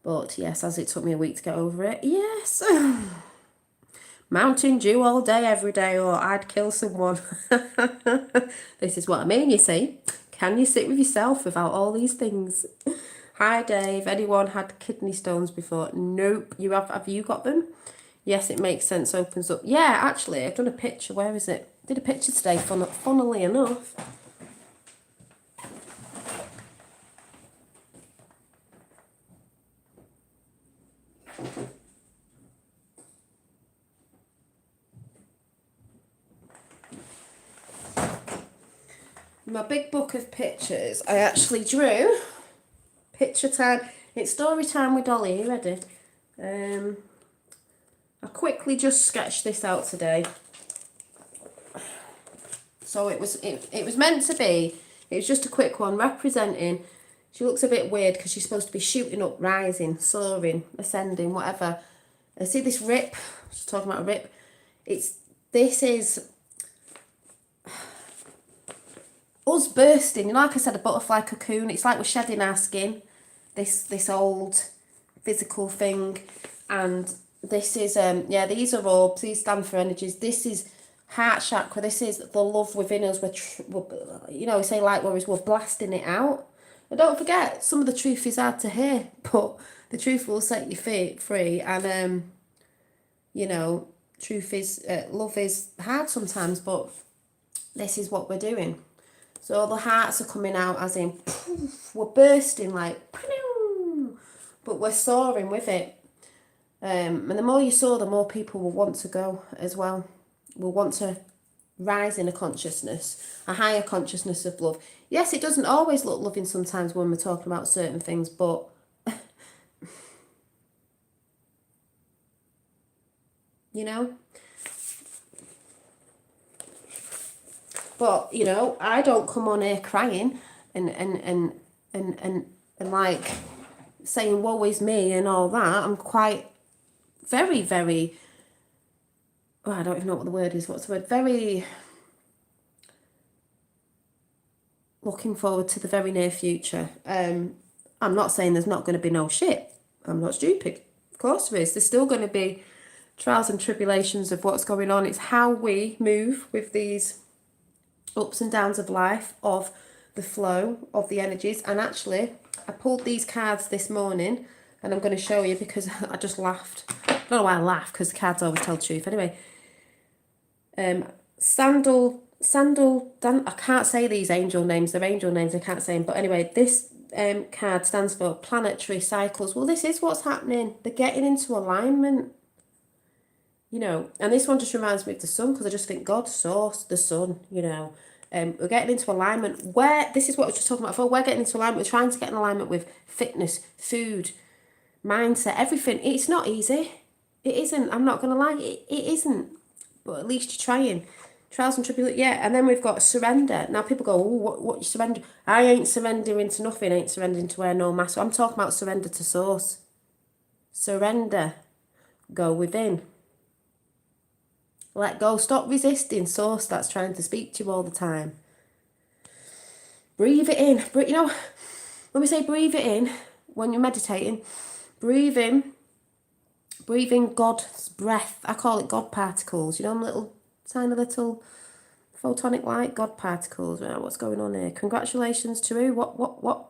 But yes, as it took me a week to get over it. Yes. Mountain Dew all day, every day, or I'd kill someone. This is what I mean, you see. Can you sit with yourself without all these things? Hi, Dave. Anyone had kidney stones before? Nope. You have you got them? Yes, it makes sense. Opens up. Yeah, actually, I've done a picture. Where is it? Did a picture today, funnily enough. My big book of pictures, I actually drew picture time. It's story time with Dolly. Are you ready? I quickly just sketched this out today. So it was meant to be. It was just a quick one representing. She looks a bit weird because she's supposed to be shooting up, rising, soaring, ascending, whatever. I see this rip. Just talking about a rip. This is us bursting. You know, like I said, a butterfly cocoon. It's like we're shedding our skin. This old physical thing, and this is these are orbs. These stand for energies. This is heart chakra. This is the love within us. We say light worries. We're blasting it out. And don't forget, some of the truth is hard to hear, but the truth will set you free. And truth is love is hard sometimes, but this is what we're doing. So the hearts are coming out, as in poof, we're bursting like, but we're soaring with it. And the more you soar, the more people will want to go as well. Will want to rise in a consciousness, a higher consciousness of love. Yes, it doesn't always look loving sometimes when we're talking about certain things, but But I don't come on here crying and like saying woe is me and all that. I'm quite very, very, I don't even know what the word is. What's the word? Very looking forward to the very near future. I'm not saying there's not going to be no shit. I'm not stupid. Of course there is. There's still going to be trials and tribulations of what's going on. It's how we move with these ups and downs of life, of the flow of the energies. And actually, I pulled these cards this morning, and I'm going to show you because I just laughed. I don't know why I laugh, because the cards always tell the truth. Anyway, I can't say these angel names. They're angel names. I can't say them. But anyway, this card stands for planetary cycles. Well, this is what's happening. They're getting into alignment. And this one just reminds me of the sun, because I just think God sourced the sun, We're getting into alignment where, this is what I was just talking about before, we're getting into alignment, we're trying to get in alignment with fitness, food, mindset, everything. It's not easy. It isn't. I'm not going to lie. It isn't. But at least you're trying. Trials and tribulations. Yeah. And then we've got surrender. Now people go, oh, what you surrender? I ain't surrendering to nothing. I ain't surrendering to wear no mask. I'm talking about surrender to source. Surrender. Go within. Let go. Stop resisting source that's trying to speak to you all the time. Breathe it in. You know, when we say breathe it in, when you're meditating, breathe in God's breath. I call it God particles. You know, little, tiny little photonic light God particles. What's going on here? Congratulations to who? What?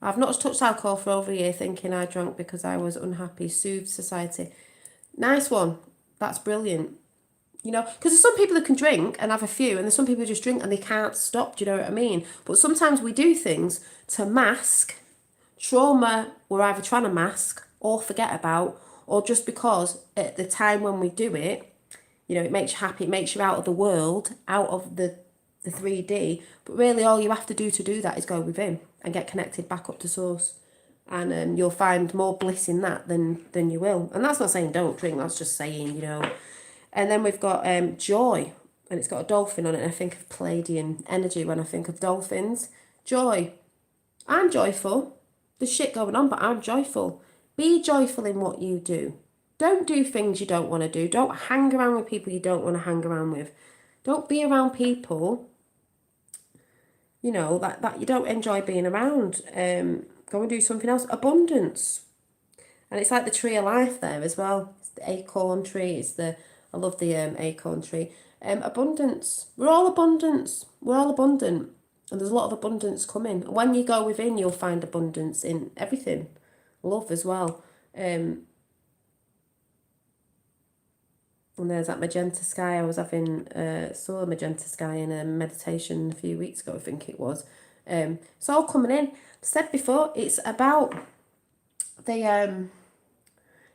I've not touched alcohol for over a year, thinking I drank because I was unhappy. Soothe society. Nice one. That's brilliant. You know, because there's some people who can drink and have a few, and there's some people who just drink and they can't stop. Do you know what I mean? But sometimes we do things to mask trauma we're either trying to mask or forget about, or just because at the time when we do it, you know, it makes you happy, it makes you out of the world, out of the 3D. But really all you have to do that is go within and get connected back up to source. And you'll find more bliss in that than you will. And that's not saying don't drink, that's just saying, you know. And then we've got joy, and it's got a dolphin on it. And I think of Pleiadian energy when I think of dolphins. Joy. I'm joyful. There's shit going on, but I'm joyful. Be joyful in what you do. Don't do things you don't want to do. Don't hang around with people you don't want to hang around with. Don't be around people, you know, that you don't enjoy being around. Go and do something else. Abundance. And it's like the tree of life there as well. It's the acorn tree. I love the acorn tree. Abundance. We're all abundance. We're all abundant. And there's a lot of abundance coming. When you go within, you'll find abundance in everything. Love as well. And there's that magenta sky. I was saw a magenta sky in a meditation a few weeks ago, I think it was. It's all coming in. I've said before, it's about the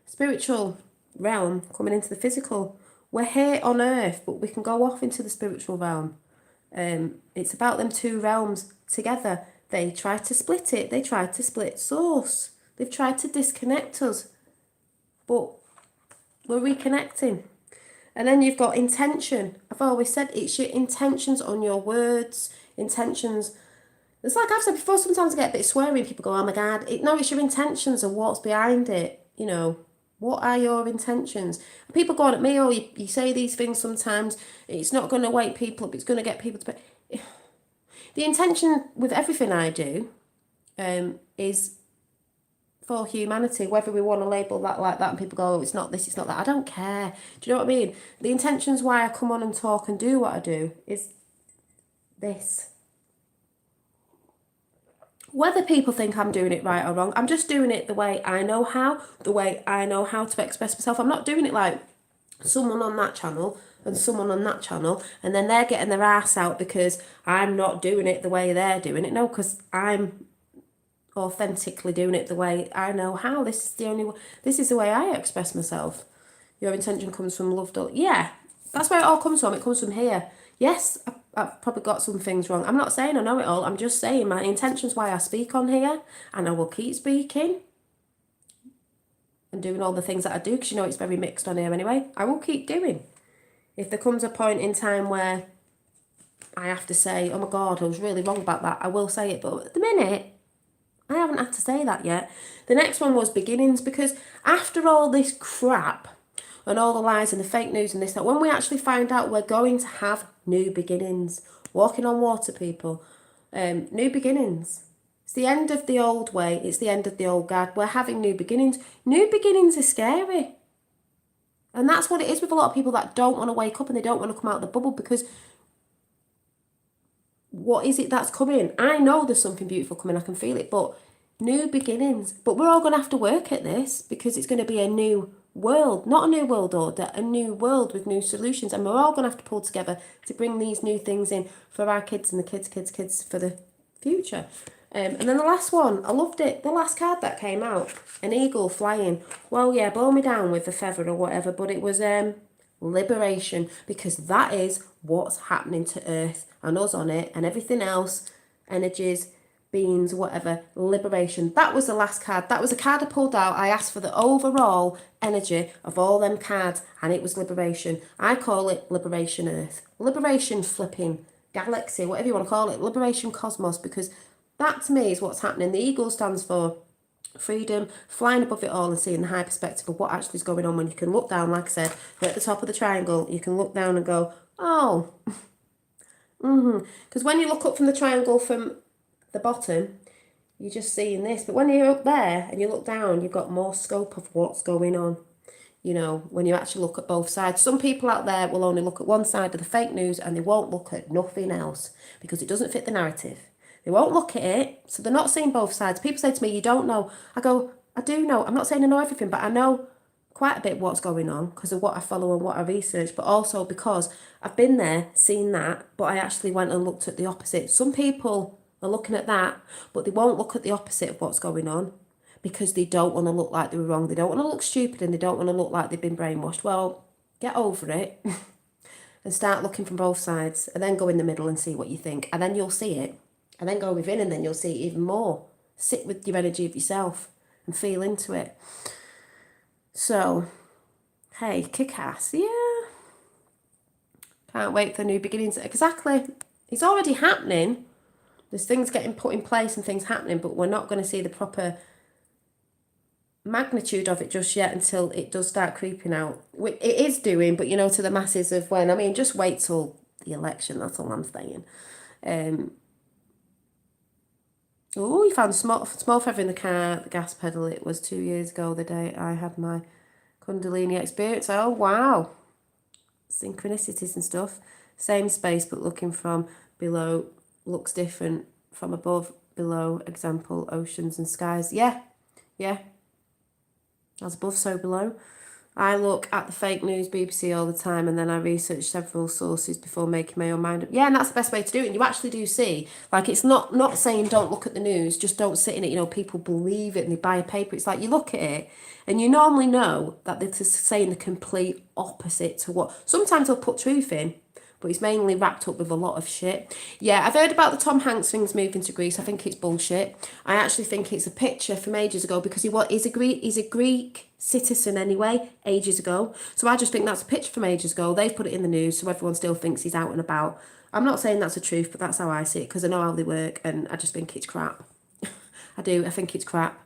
spiritual realm coming into the physical. We're here on earth, but we can go off into the spiritual realm. It's about them two realms together. They try to split it. They try to split source. They've tried to disconnect us, but we're reconnecting. And then you've got intention. I've always said it's your intentions on your words, intentions. It's like I've said before, sometimes I get a bit sweary. People go, oh my God. No, it's your intentions and what's behind it. You know, what are your intentions? People go on at me, oh, you say these things sometimes. It's not going to wake people up. It's going to get people to... The intention with everything I do is for humanity, whether we want to label that like that and people go, oh, it's not this, it's not that. I don't care. Do you know what I mean? The intentions why I come on and talk and do what I do is this. Whether people think I'm doing it right or wrong, I'm just doing it the way I know how, to express myself. I'm not doing it like someone on that channel and someone on that channel, and then they're getting their ass out because I'm not doing it the way they're doing it. No, because I'm authentically doing it the way I know how. This is the way I express myself. Your intention comes from love. Yeah, that's where it all comes from. It comes from here. Yes, I've probably got some things wrong. I'm not saying I know it all. I'm just saying my intention's why I speak on here, and I will keep speaking and doing all the things that I do, because you know it's very mixed on here anyway. I will keep doing. If there comes a point in time where I have to say, oh my God, I was really wrong about that, I will say it. But at the minute, I haven't had to say that yet. The next one was beginnings, because after all this crap and all the lies and the fake news and this, that, when we actually find out, we're going to have new beginnings. Walking on water, people. New beginnings. It's the end of the old way. It's the end of the old guard. We're having new beginnings. New beginnings are scary. And that's what it is with a lot of people that don't want to wake up and they don't want to come out of the bubble, because what is it that's coming? I know there's something beautiful coming. I can feel it. But new beginnings. But we're all going to have to work at this, because it's going to be a new world. Not a new world order. A new world with new solutions. And we're all going to have to pull together to bring these new things in for our kids and the kids for the future. And then the last one, I loved it. The last card that came out, an eagle flying. Well, yeah, blow me down with the feather or whatever. But it was Liberation, because that is what's happening to Earth and us on it and everything else, energies, beings, whatever. Liberation. That was the last card. That was a card I pulled out. I asked for the overall energy of all them cards, and it was liberation. I call it Liberation Earth. Liberation flipping galaxy, whatever you want to call it. Liberation cosmos, because that to me is what's happening. The eagle stands for freedom, flying above it all and seeing the high perspective of what actually is going on. When you can look down, like I said, at the top of the triangle, you can look down and go, oh, because when you look up from the triangle from the bottom, you're just seeing this. But when you're up there and you look down, you've got more scope of what's going on. You know, when you actually look at both sides. Some people out there will only look at one side of the fake news and they won't look at nothing else because it doesn't fit the narrative. They won't look at it, so they're not seeing both sides. People say to me, you don't know. I go, I do know. I'm not saying I know everything, but I know quite a bit what's going on because of what I follow and what I research, but also because I've been there, seen that, but I actually went and looked at the opposite. Some people are looking at that, but they won't look at the opposite of what's going on because they don't want to look like they were wrong. They don't want to look stupid and they don't want to look like they've been brainwashed. Well, get over it and start looking from both sides and then go in the middle and see what you think. And then you'll see it. And then go within and then you'll see it even more. Sit with your energy of yourself and feel into it. So, hey, kick ass. Yeah. Can't wait for new beginnings. Exactly. It's already happening. There's things getting put in place and things happening, but we're not going to see the proper magnitude of it just yet until it does start creeping out. It is doing, but you know, to the masses of when. I mean, just wait till the election. That's all I'm saying. Oh, you found a small feather in the car, the gas pedal. It was 2 years ago, the day I had my Kundalini experience. Oh, wow. Synchronicities and stuff. Same space, but looking from below looks different from above, below. Example, oceans and skies. Yeah. As above, so below. I look at the fake news, BBC all the time, and then I research several sources before making my own mind up. Yeah, and that's the best way to do it. And you actually do see, like, it's not saying don't look at the news, just don't sit in it. You know, people believe it and they buy a paper. It's like you look at it and you normally know that they're saying the complete opposite to what, sometimes they'll put truth in, but it's mainly wrapped up with a lot of shit. Yeah, I've heard about the Tom Hanks things moving to Greece. I think it's bullshit. I actually think it's a picture from ages ago because he's a Greek citizen anyway, ages ago. So I just think that's a picture from ages ago. They've put it in the news, so everyone still thinks he's out and about. I'm not saying that's the truth, but that's how I see it because I know how they work, and I just think it's crap. I do. I think it's crap.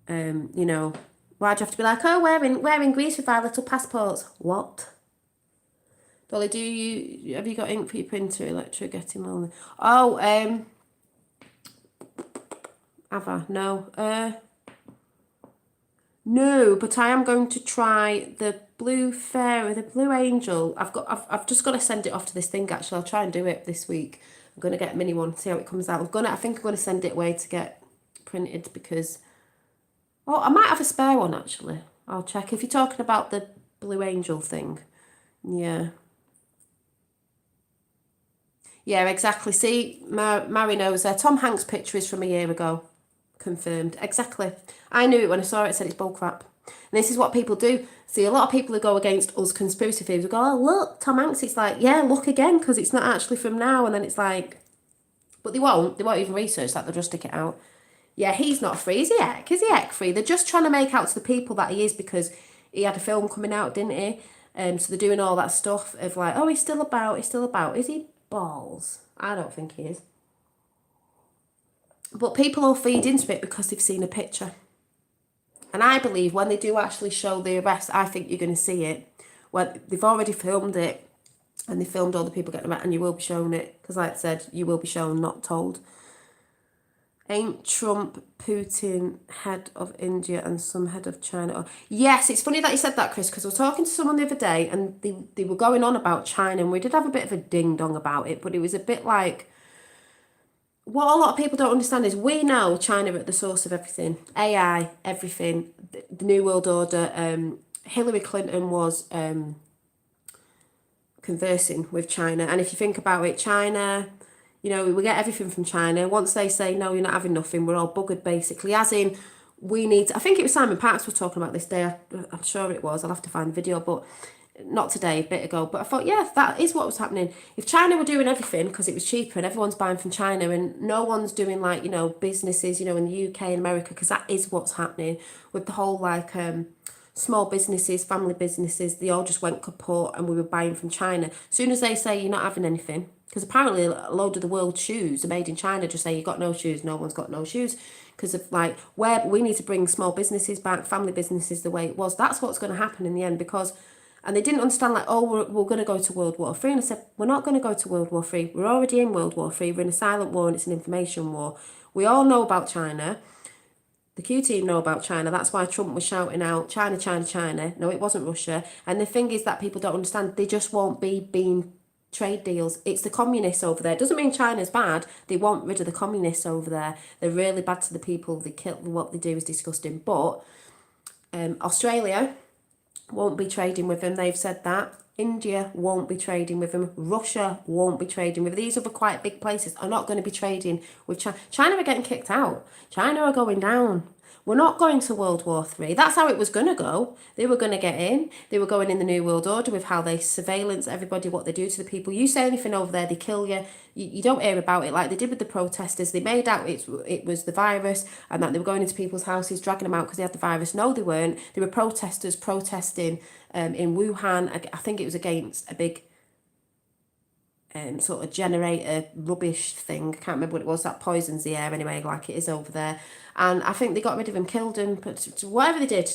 You know, why'd you have to be like, oh, we're in Greece with our little passports? What? Dolly, have you got ink for your printer? Electro getting lonely. Oh, have I? No. No, but I am going to try the blue fairy, the blue angel. I've just got to send it off to this thing. Actually, I'll try and do it this week. I'm going to get a mini one, see how it comes out. I think I'm going to send it away to get printed because, oh, I might have a spare one actually. I'll check. If you're talking about the blue angel thing, yeah. Yeah, exactly. See, Mary knows there. Tom Hanks' picture is from a year ago. Confirmed. Exactly. I knew it when I saw it. I said it's bullcrap. And this is what people do. See, a lot of people who go against us conspiracy theories will go, oh, look, Tom Hanks. It's like, yeah, look again, because it's not actually from now. And then it's like, but they won't. They won't even research that. They'll just stick it out. Yeah, he's not free. Is he heck? Is he heck free? They're just trying to make out to the people that he is because he had a film coming out, didn't he? So they're doing all that stuff of like, oh, he's still about. Is he? Balls. I don't think he is. But people will feed into it because they've seen a picture. And I believe when they do actually show the arrest, I think you're going to see it. When they've already filmed it and they filmed all the people getting arrested, and you will be shown it. Because like I said, you will be shown, not told. Ain't Trump Putin head of India and some head of China? Oh, yes, it's funny that you said that, Chris, because I was talking to someone the other day and they were going on about China, and we did have a bit of a ding-dong about it, but it was a bit like, what a lot of people don't understand is we know China are at the source of everything. AI, everything, the New World Order. Hillary Clinton was conversing with China, and if you think about it, China... You know, we get everything from China. Once they say, no, you're not having nothing, we're all buggered, basically. As in, we need... I think it was Simon Parkes was talking about this day. I'm sure it was. I'll have to find the video. But Not today, a bit ago, but I thought, yeah, that is what was happening. If China were doing everything because it was cheaper and everyone's buying from China and no one's doing like, businesses, in the UK and America, because that is what's happening with the whole like small businesses, family businesses, they all just went kaput and we were buying from China. As soon as they say you're not having anything, because apparently a load of the world's shoes are made in China, just say you got no shoes, no one's got no shoes. Because of like where we need to bring small businesses back, family businesses the way it was. That's what's going to happen in the end because. And they didn't understand, like, oh, we're going to go to World War Three. And I said, we're not going to go to World War Three. We're already in World War Three. We're in a silent war and it's an information war. We all know about China. The Q team know about China. That's why Trump was shouting out, China, China, China. No, it wasn't Russia. And the thing is that people don't understand, they just won't be being trade deals. It's the communists over there. It doesn't mean China's bad. They want rid of the communists over there. They're really bad to the people. They kill, what they do is disgusting. But Australia won't be trading with them. They've said that. India won't be trading with them. Russia won't be trading with them. These other quite big places are not going to be trading with China. China are getting kicked out. China are going down. We're not going to World War Three. That's how it was going to go. They were going to get in. They were going in the New World Order with how they surveillance everybody, what they do to the people. You say anything over there, they kill you. You don't hear about it like they did with the protesters. They made out it was the virus and that they were going into people's houses, dragging them out because they had the virus. No, they weren't. They were protesters protesting in Wuhan. I think it was against a big sort of generator rubbish thing. I can't remember what it was. That poisons the air anyway, like it is over there. And I think they got rid of him, killed him, but whatever they did,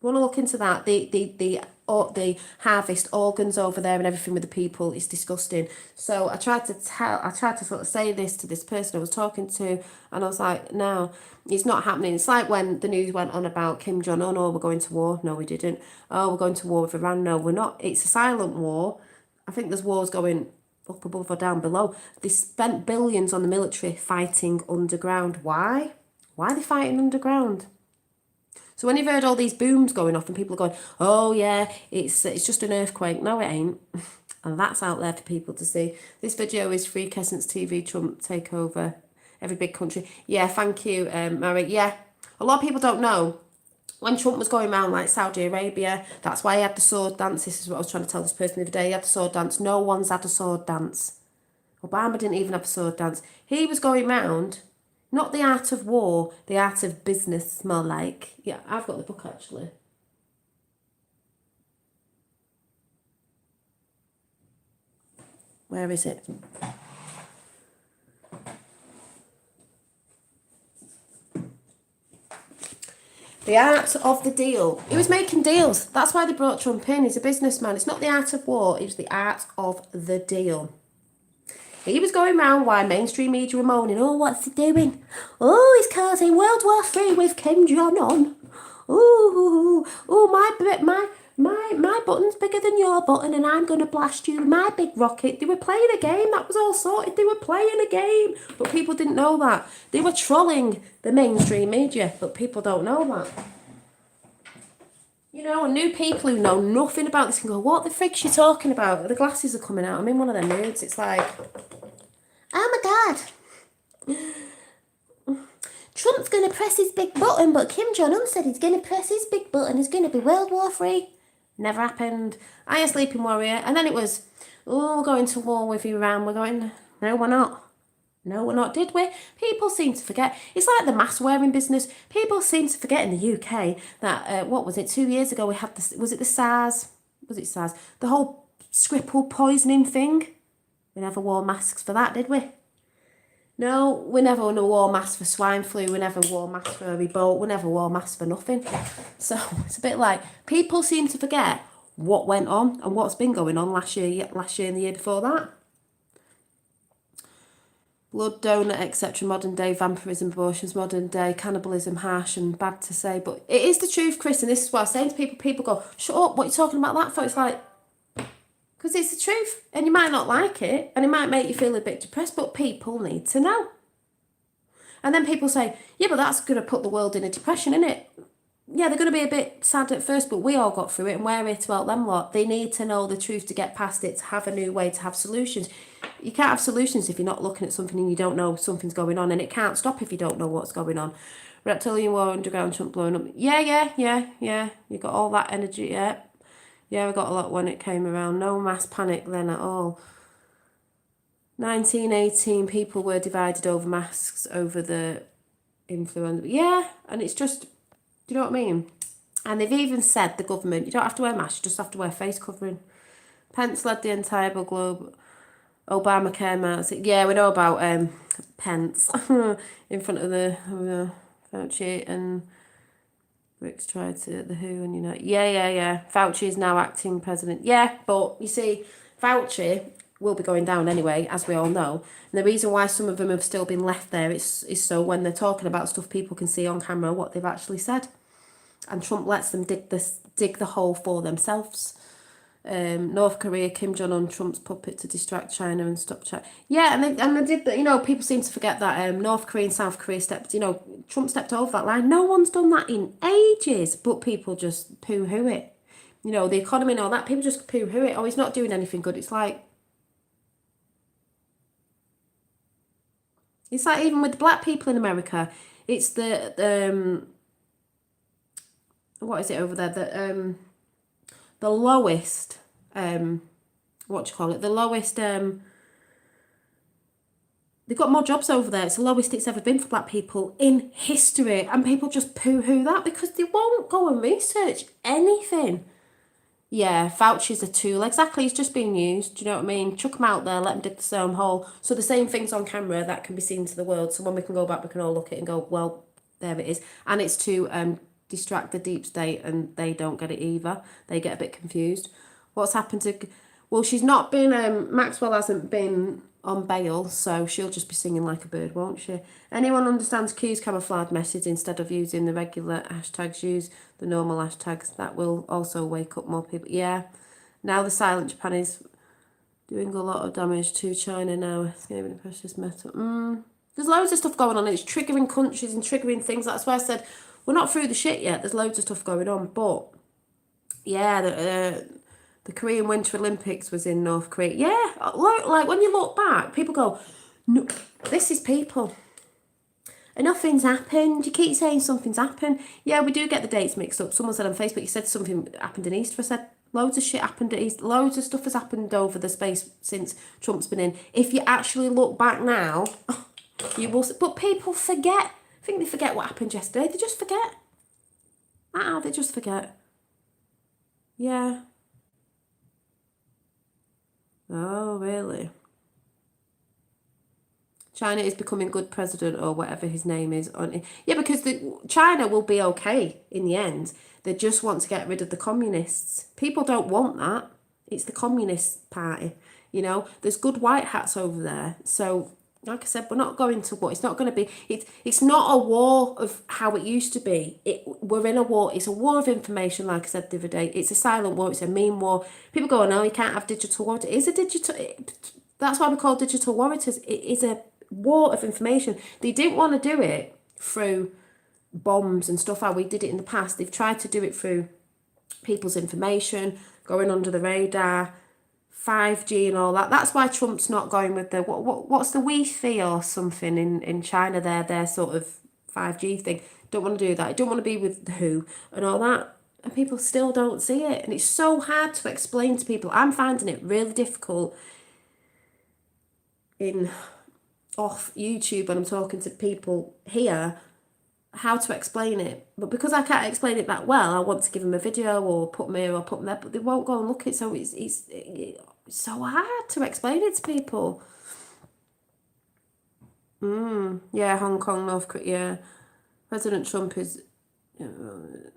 want to look into that. They harvest organs over there and everything with the people. It's disgusting. So I tried to sort of say this to this person I was talking to, and I was like, no, it's not happening. It's like when the news went on about Kim Jong-un, oh, we're going to war. No, we didn't. Oh, we're going to war with Iran. No, we're not. It's a silent war. I think there's wars going up above or down below. They spent billions on the military fighting underground. Why? Why are they fighting underground? So when you've heard all these booms going off and people are going, oh yeah, it's just an earthquake. No, it ain't. And that's out there for people to see. This video is Free Essence TV, Trump takeover, every big country. Yeah, thank you, Mary. Yeah, a lot of people don't know. When Trump was going around like Saudi Arabia, that's why he had the sword dance. This is what I was trying to tell this person the other day. He had the sword dance. No one's had a sword dance. Obama didn't even have a sword dance. He was going round, not the art of war, the art of business, more like. Yeah, I've got the book actually. Where is it? The art of the deal. He was making deals. That's why they brought Trump in. He's a businessman. It's not the art of war. It was the art of the deal. He was going round while mainstream media were moaning, oh, what's he doing? Oh, he's causing World War Three with Kim Jong-un. My button's bigger than your button and I'm going to blast you with my big rocket. They were playing a game. That was all sorted. They were playing a game. But people didn't know that. They were trolling the mainstream media, but people don't know that. And new people who know nothing about this can go, what the frick's she talking about? The glasses are coming out. I'm in one of their moods. It's like, oh my God. Trump's going to press his big button, but Kim Jong-un said he's going to press his big button. It's going to be World War Three. Never happened. I am sleeping warrior. And then it was, oh, we're going to war with Iran. We're going, no, we're not. No, we're not, did we? People seem to forget. It's like the mask wearing business. People seem to forget in the UK that, 2 years ago we had this, was it the SARS? Was it SARS? The whole Skripal poisoning thing. We never wore masks for that, did we? No, we never wore masks for swine flu. We never wore masks for Ebola. We never wore masks for nothing. So it's a bit like people seem to forget what went on and what's been going on last year and the year before that. Blood donor, etc. Modern day vampirism, abortions, modern day cannibalism, harsh and bad to say. But it is the truth, Chris, and this is what I'm saying to people. People go, shut up, what are you talking about that for? It's like, because it's the truth. And you might not like it, and it might make you feel a bit depressed, but people need to know. And then people say, yeah, but that's going to put the world in a depression, isn't it? Yeah, they're going to be a bit sad at first, but we all got through it, and we're here to help them lot. They need to know the truth to get past it, to have a new way, to have solutions. You can't have solutions if you're not looking at something and you don't know something's going on, and it can't stop if you don't know what's going on. Reptilian war, underground, Trump blowing up. Yeah. You got all that energy, yeah. Yeah, I got a lot when it came around. No mass panic then at all. 1918, people were divided over masks over the influenza. Yeah, and it's just, do you know what I mean? And they've even said, the government, you don't have to wear masks, you just have to wear face covering. Pence led the entire globe. Obamacare masks. Yeah, we know about Pence in front of the Fauci and Rick's tried to the WHO and yeah. Fauci is now acting president. Yeah, but you see, Fauci will be going down anyway, as we all know. And the reason why some of them have still been left there is so when they're talking about stuff, people can see on camera what they've actually said. And Trump lets them dig the hole for themselves. North Korea, Kim Jong-un, Trump's puppet to distract China and stop China. Yeah, and they did that. People seem to forget that North Korea and South Korea Trump stepped over that line. No one's done that in ages, but people just poo-hoo it. The economy and all that, people just poo-hoo it. Oh, he's not doing anything good. It's like even with the black people in America, it's the what is it over there? The lowest, the lowest, they've got more jobs over there. It's the lowest it's ever been for black people in history. And people just poo-hoo that because they won't go and research anything. Yeah, Fauci's a tool. Exactly, he's just being used. Do you know what I mean? Chuck him out there, let him dig the own hole. So the same things on camera that can be seen to the world. So when we can go back, we can all look at it and go, well, there it is. And it's to distract the deep state, and they don't get it either. They get a bit confused. What's happened to... Well, she's not been... Maxwell hasn't been on bail, so she'll just be singing like a bird, won't she? Anyone understands Q's camouflage message instead of using the regular hashtags, use the normal hashtags. That will also wake up more people. Yeah. Now the silent Japan is doing a lot of damage to China now. Escaping the precious metal. There's loads of stuff going on. It's triggering countries and triggering things. That's why I said we're not through the shit yet. There's loads of stuff going on. But, yeah, the Korean Winter Olympics was in North Korea. Yeah, like when you look back, people go, no, this is people. And nothing's happened. You keep saying something's happened. Yeah, we do get the dates mixed up. Someone said on Facebook, you said something happened in Easter. I said, loads of shit happened at Easter. Loads of stuff has happened over the space since Trump's been in. If you actually look back now, you will... But people forget. I think they forget what happened yesterday. They just forget. They just forget. Yeah. Oh, really? China is becoming good president or whatever his name is. Yeah, because China will be okay in the end. They just want to get rid of the communists. People don't want that. It's the Communist Party. There's good white hats over there. So, like I said, we're not going to war. It's not going to be... It's not a war of how it used to be. We're in a war. It's a war of information, like I said the other day. It's a silent war. It's a meme war. People go, no, you can't have digital war. It is a digital... That's why we call digital warriors. It is a war of information. They didn't want to do it through bombs and stuff how we did it in the past. They've tried to do it through people's information, going under the radar, 5G and all that. That's why Trump's not going with the what's the Wi-Fi or something in China, their sort of 5G thing. Don't want to do that. Don't want to be with the WHO and all that. And people still don't see it. And it's so hard to explain to people. I'm finding it really difficult off YouTube when I'm talking to people here how to explain it. But because I can't explain it that well, I want to give them a video or put them here or put them there, but they won't go and look at it. So it's so hard to explain it to people. Yeah, Hong Kong, North Korea. Yeah. President Trump is... the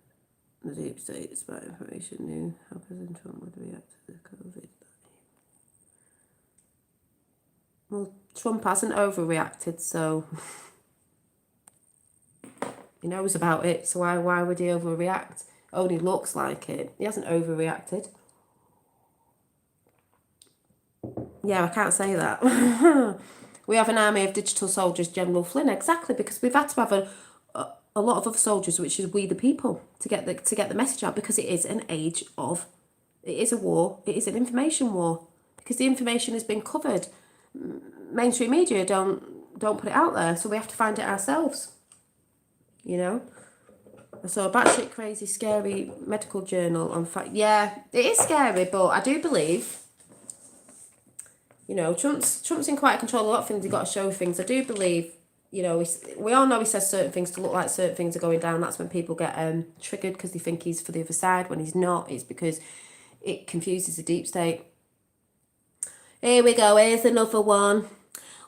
deep state, despite information, knew how President Trump would react to the COVID. Well, Trump hasn't overreacted, so he knows about it, so why would he overreact? Only looks like it. He hasn't overreacted. Yeah, I can't say that. We have an army of digital soldiers, General Flynn, exactly, because we've had to have a lot of other soldiers, which is we the people, to get the message out, because it is an age of... It is a war. It is an information war, because the information has been covered. Mainstream media don't put it out there, so we have to find it ourselves. So a batshit crazy, scary medical journal on fact. Yeah, it is scary, but I do believe, you know, Trump's in quite control of a lot of things. He's got to show things. I do believe, you know, we all know he says certain things to look like certain things are going down. That's when people get triggered because they think he's for the other side when he's not. It's because it confuses the deep state. Here we go. Here's another one.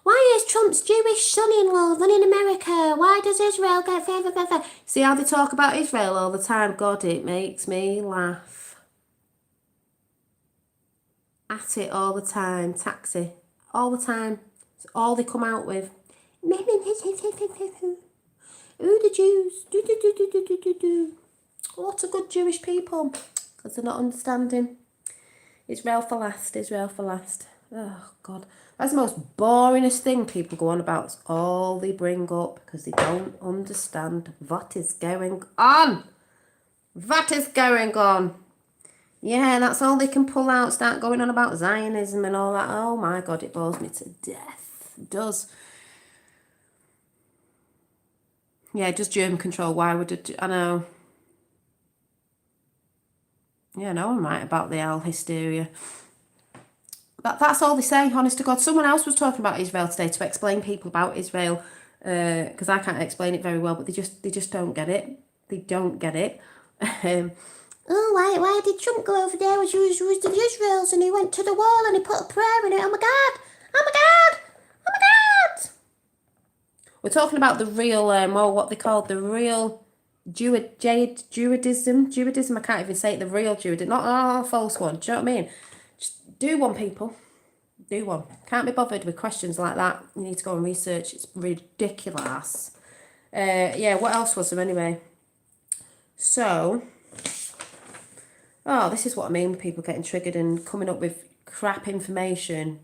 Why is Trump's Jewish son-in-law running America? Why does Israel get favour? See how they talk about Israel all the time? God, it makes me laugh. At it all the time. Taxi. All the time. It's all they come out with. Ooh, the Jews. Do. What a good Jewish people. Because they're not understanding. Israel for last. Israel for last. Oh, God. That's the most boringest thing people go on about. It's all they bring up because they don't understand what is going on. What is going on? Yeah, that's all they can pull out. Start going on about Zionism and all that. Oh, my God, it bores me to death. It does. Yeah, just germ control. Why would it? I know. Yeah, no, I'm right about the owl hysteria. That's all they say, honest to God. Someone else was talking about Israel today to explain people about Israel, because I can't explain it very well, but they just don't get it. They don't get it. Why did Trump go over there with the Israels and he went to the wall and he put a prayer in it? Oh my God! Oh my God! Oh my God! We're talking about the real, what they call the real Judaism. I can't even say it. The real Judaism, not a false one. Do you know what I mean? Do one, people. Do one. Can't be bothered with questions like that. You need to go and research. It's ridiculous. Yeah, what else was there anyway? So, this is what I mean with people getting triggered and coming up with crap information.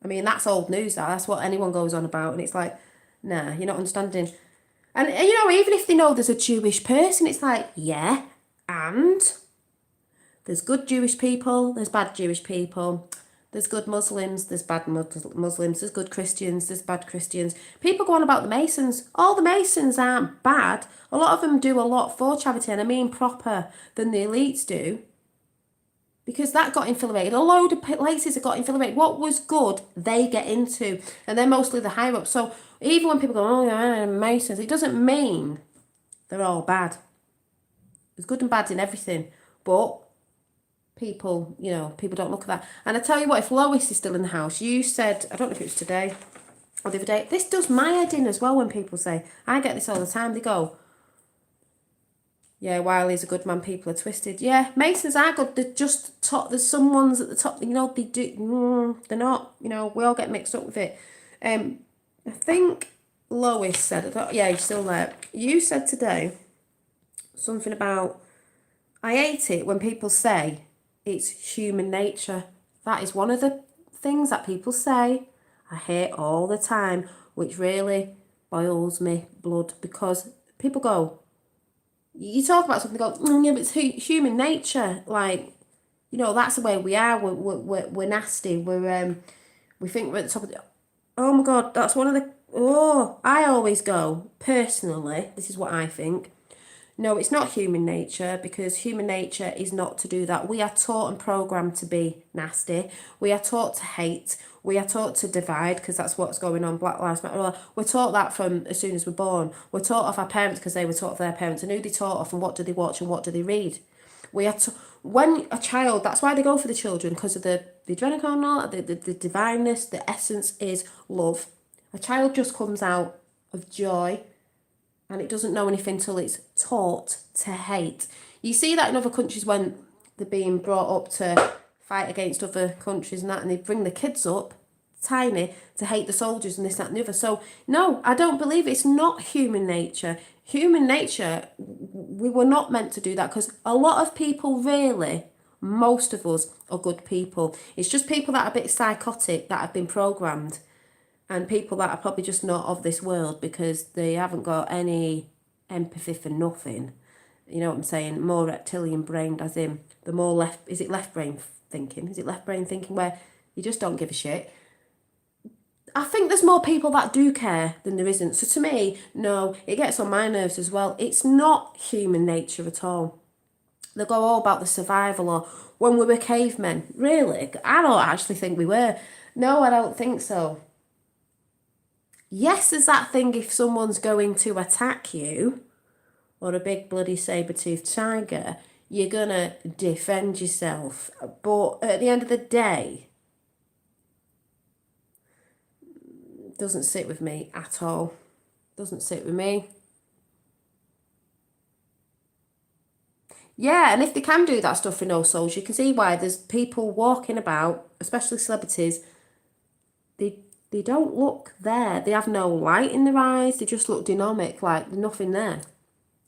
I mean, that's old news, that. That's what anyone goes on about. And it's like, nah, you're not understanding. And, you know, even if they know there's a Jewish person, it's like, yeah, and there's good Jewish people, there's bad Jewish people. There's good Muslims, there's bad Muslims, there's good Christians, there's bad Christians. People go on about the Masons. All the Masons aren't bad. A lot of them do a lot for charity, and I mean proper than the elites do. Because that got infiltrated. A load of places that got infiltrated. What was good, they get into. And they're mostly the higher ups. So even when people go, oh yeah, Masons, it doesn't mean they're all bad. There's good and bad in everything. But people, you know, people don't look at that. And I tell you what, if Lois is still in the house, you said, I don't know if it was today or the other day, this does my head in as well when people say, I get this all the time, they go, yeah, while he's a good man, people are twisted. Yeah, Masons are good, they're just top, there's some ones at the top, you know, they do, they're not, you know, we all get mixed up with it. I think Lois said, yeah, you're still there, you said today something about, I hate it when people say, it's human nature. That is one of the things that people say. I hear all the time, which really boils me blood because people go, you talk about something, go, yeah, but it's human nature. Like, you know, that's the way we are. We're nasty. We think we're at the top of the. Oh my God, that's one of the. I always go personally. This is what I think. No, it's not human nature because human nature is not to do that. We are taught and programmed to be nasty. We are taught to hate. We are taught to divide because that's what's going on. Black Lives Matter. We're taught that from as soon as we're born. We're taught off our parents because they were taught off their parents and who they taught off and what do they watch and what do they read. We are when a child, that's why they go for the children because of the adrenaline and all that, the divineness, the essence is love. A child just comes out of joy and it doesn't know anything until it's taught to hate. You see that in other countries when they're being brought up to fight against other countries and that, and they bring the kids up, tiny, to hate the soldiers and this, that and the other. So, no, I don't believe it's not human nature. Human nature, we were not meant to do that because a lot of people really, most of us are good people. It's just people that are a bit psychotic that have been programmed. And people that are probably just not of this world because they haven't got any empathy for nothing. You know what I'm saying? More reptilian brained, as in the more left. Is it left brain thinking? Is it left brain thinking where you just don't give a shit? I think there's more people that do care than there isn't. So to me, no, it gets on my nerves as well. It's not human nature at all. They go all about the survival or when we were cavemen. Really? I don't actually think we were. No, I don't think so. Yes, there's that thing if someone's going to attack you, or a big bloody saber-toothed tiger, you're gonna defend yourself. But at the end of the day, it doesn't sit with me at all. Doesn't sit with me. Yeah, and if they can do that stuff for no souls, you can see why there's people walking about, especially celebrities, they they don't look there. They have no light in their eyes. They just look dynamic, like there's nothing there.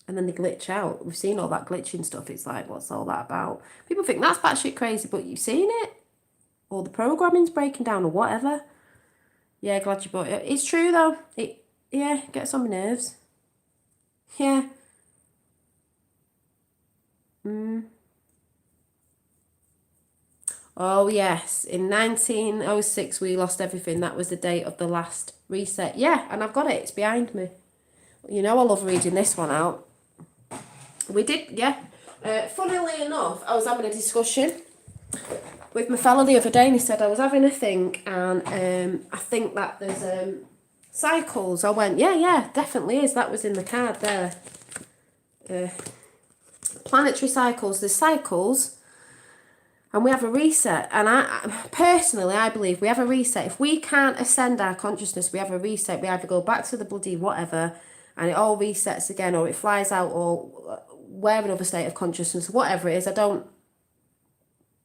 And then they glitch out. We've seen all that glitching stuff. It's like, what's all that about? People think that's batshit crazy, but you've seen it? Or the programming's breaking down or whatever. Yeah, glad you bought it. It's true though. It gets on my nerves. Yeah. Oh yes. In 1906 we lost everything. That was the date of the last reset. Yeah, and I've got it. It's behind me. You know I love reading this one out. We did, yeah. Funnily enough, I was having a discussion with my fella the other day and he said I was having a think and I think that there's cycles. I went, yeah, definitely is. That was in the card there. Planetary cycles. There's cycles and we have a reset. And I personally, I believe we have a reset. If we can't ascend our consciousness, we have a reset. We either go back to the bloody whatever and it all resets again or it flies out or we're in another state of consciousness, whatever it is. I don't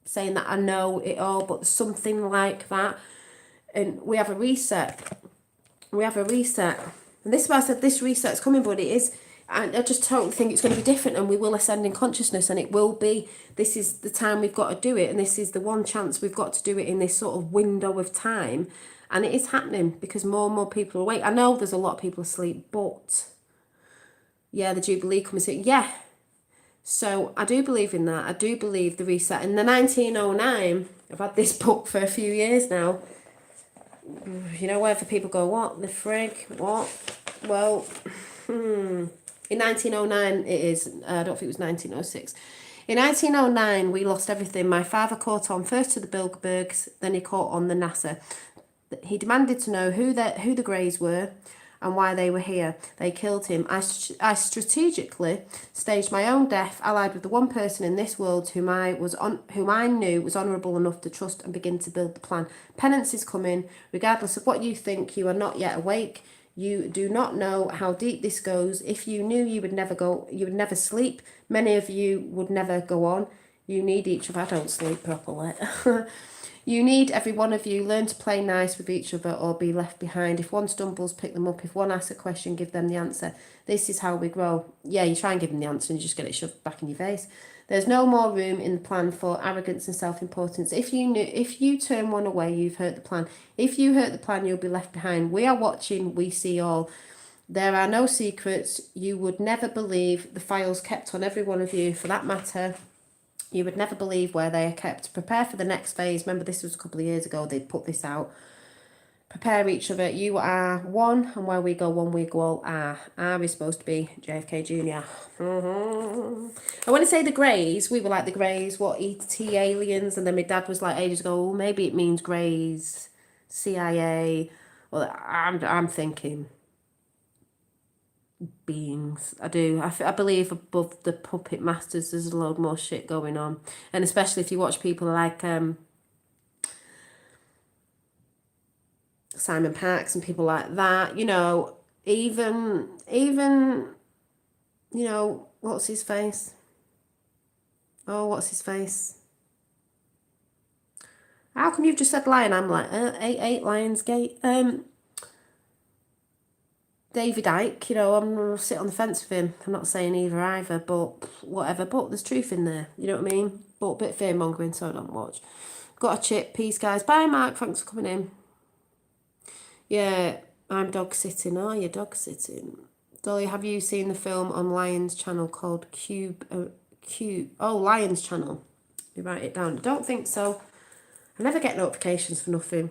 saying that I know it all, but something like that. And we have a reset. We have a reset. And this is why I said this reset's coming, but it is. I just totally think it's going to be different and we will ascend in consciousness and it will be, this is the time we've got to do it and this is the one chance we've got to do it in this sort of window of time. And it is happening because more and more people are awake. I know there's a lot of people asleep, but yeah, the Jubilee comes in. Yeah. So I do believe in that. I do believe the reset. In the 1909, I've had this book for a few years now. You know, whether people go, what the frig, what? Well, in 1909 it is. I don't think it was 1906. In 1909, we lost everything. My father caught on first to the Bilderbergs, then he caught on the NASA. He demanded to know who the Greys were and why they were here. They killed him. I strategically staged my own death, allied with the one person in this world whom I knew was honourable enough to trust and begin to build the plan. Penance is coming. Regardless of what you think, you are not yet awake. You do not know how deep this goes. If you knew, you would never sleep. Many of you would never go on. You need each other. I don't sleep properly. You need every one of you. Learn to play nice with each other or be left behind. If one stumbles, pick them up. If one asks a question, give them the answer. This is how we grow. Yeah, you try and give them the answer and you just get it shoved back in your face. There's no more room in the plan for arrogance and self-importance. If you turn one away, you've hurt the plan. If you hurt the plan, you'll be left behind. We are watching, we see all. There are no secrets. You would never believe the files kept on every one of you, for that matter. You would never believe where they are kept. Prepare for the next phase. Remember, this was a couple of years ago. They put this out. Prepare each other. You are one, and where we go one, we go all are. R is supposed to be JFK Jr. And when I say the Greys, we were like the Greys, what, ET aliens? And then my dad was like ages ago, well, maybe it means Greys, CIA. Well, I'm thinking beings. I do. I believe above the puppet masters there's a load more shit going on. And especially if you watch people like Simon Parks and people like that, you know, even you know, what's his face? Oh, what's his face? How come you've just said lion? I'm like, 8 Lionsgate. David Icke, you know, I'm going to sit on the fence with him. I'm not saying either, but whatever. But there's truth in there, you know what I mean? But a bit of fear mongering, so I don't watch. Got a chip. Peace, guys. Bye, Mark. Thanks for coming in. Yeah, I'm dog sitting. Are you dog sitting? Dolly, have you seen the film on Lion's Channel called Cube? Oh, Lion's Channel. You write it down. I don't think so. I never get notifications for nothing.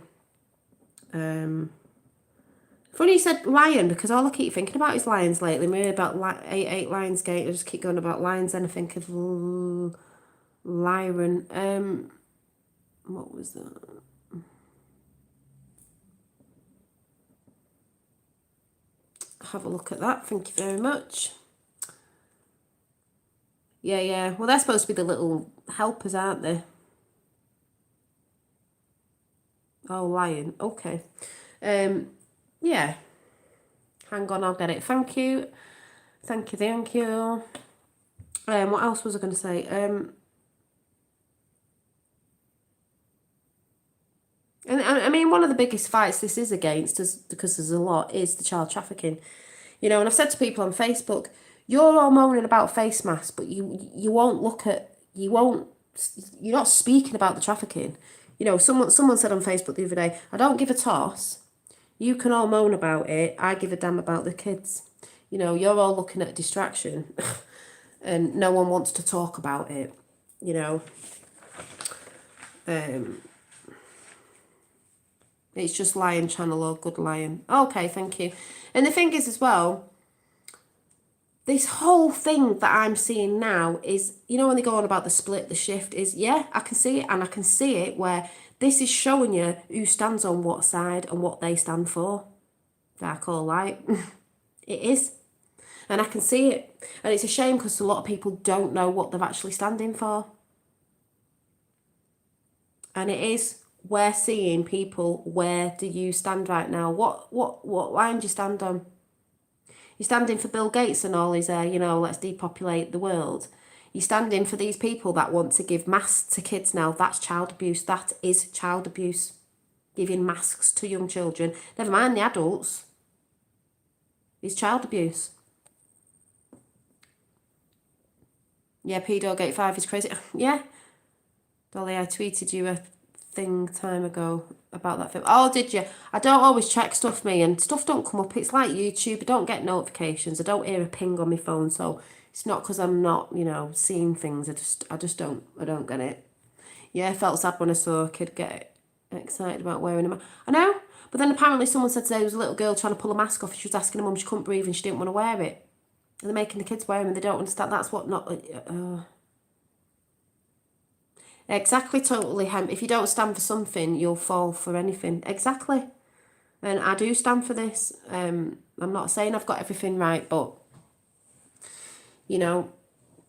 Funny you said lion, because all I keep thinking about is lions lately. Maybe about 8 Lionsgate. I just keep going about lions, and I think of Lyron. What was that? Have a look at that. Thank you very much. Yeah, yeah. Well, they're supposed to be the little helpers, aren't they? Oh, lion. Okay. Yeah. Hang on, I'll get it. Thank you. Thank you, thank you. What else was I going to say? And I mean, one of the biggest fights this is against, is because there's a lot, is the child trafficking. You know, and I've said to people on Facebook, you're all moaning about face masks, but you won't look at, you're not speaking about the trafficking. You know, someone said on Facebook the other day, I don't give a toss. You can all moan about it. I give a damn about the kids. You know, you're all looking at distraction and no one wants to talk about it, you know. It's just Lion Channel or Good Lion. Okay, thank you. And the thing is as well, this whole thing that I'm seeing now is, you know, when they go on about the split, the shift is, yeah, I can see it, and I can see it where this is showing you who stands on what side and what they stand for. Dark or light. It is. And I can see it. And it's a shame because a lot of people don't know what they're actually standing for. And it is, we're seeing people, where do you stand right now? What line do you stand on? You're standing for Bill Gates and all his, you know, let's depopulate the world. You're standing for these people that want to give masks to kids now. That's child abuse. That is child abuse. Giving masks to young children. Never mind the adults. It's child abuse. Yeah, Pedogate 5 is crazy. Yeah. Dolly, I tweeted you a thing time ago about that film. Oh, did you? I don't always check stuff, me, and stuff don't come up. It's like YouTube. I don't get notifications. I don't hear a ping on my phone, so it's not because I'm not, you know, seeing things. I don't get it. Yeah, I felt sad when I saw a kid get excited about wearing a mask. I know, but then apparently someone said there was a little girl trying to pull a mask off. She was asking her mum, she couldn't breathe and she didn't want to wear it. And they're making the kids wear them and they don't understand. That's what not... Exactly, totally. If you don't stand for something, you'll fall for anything. Exactly. And I do stand for this. I'm not saying I've got everything right, but, you know,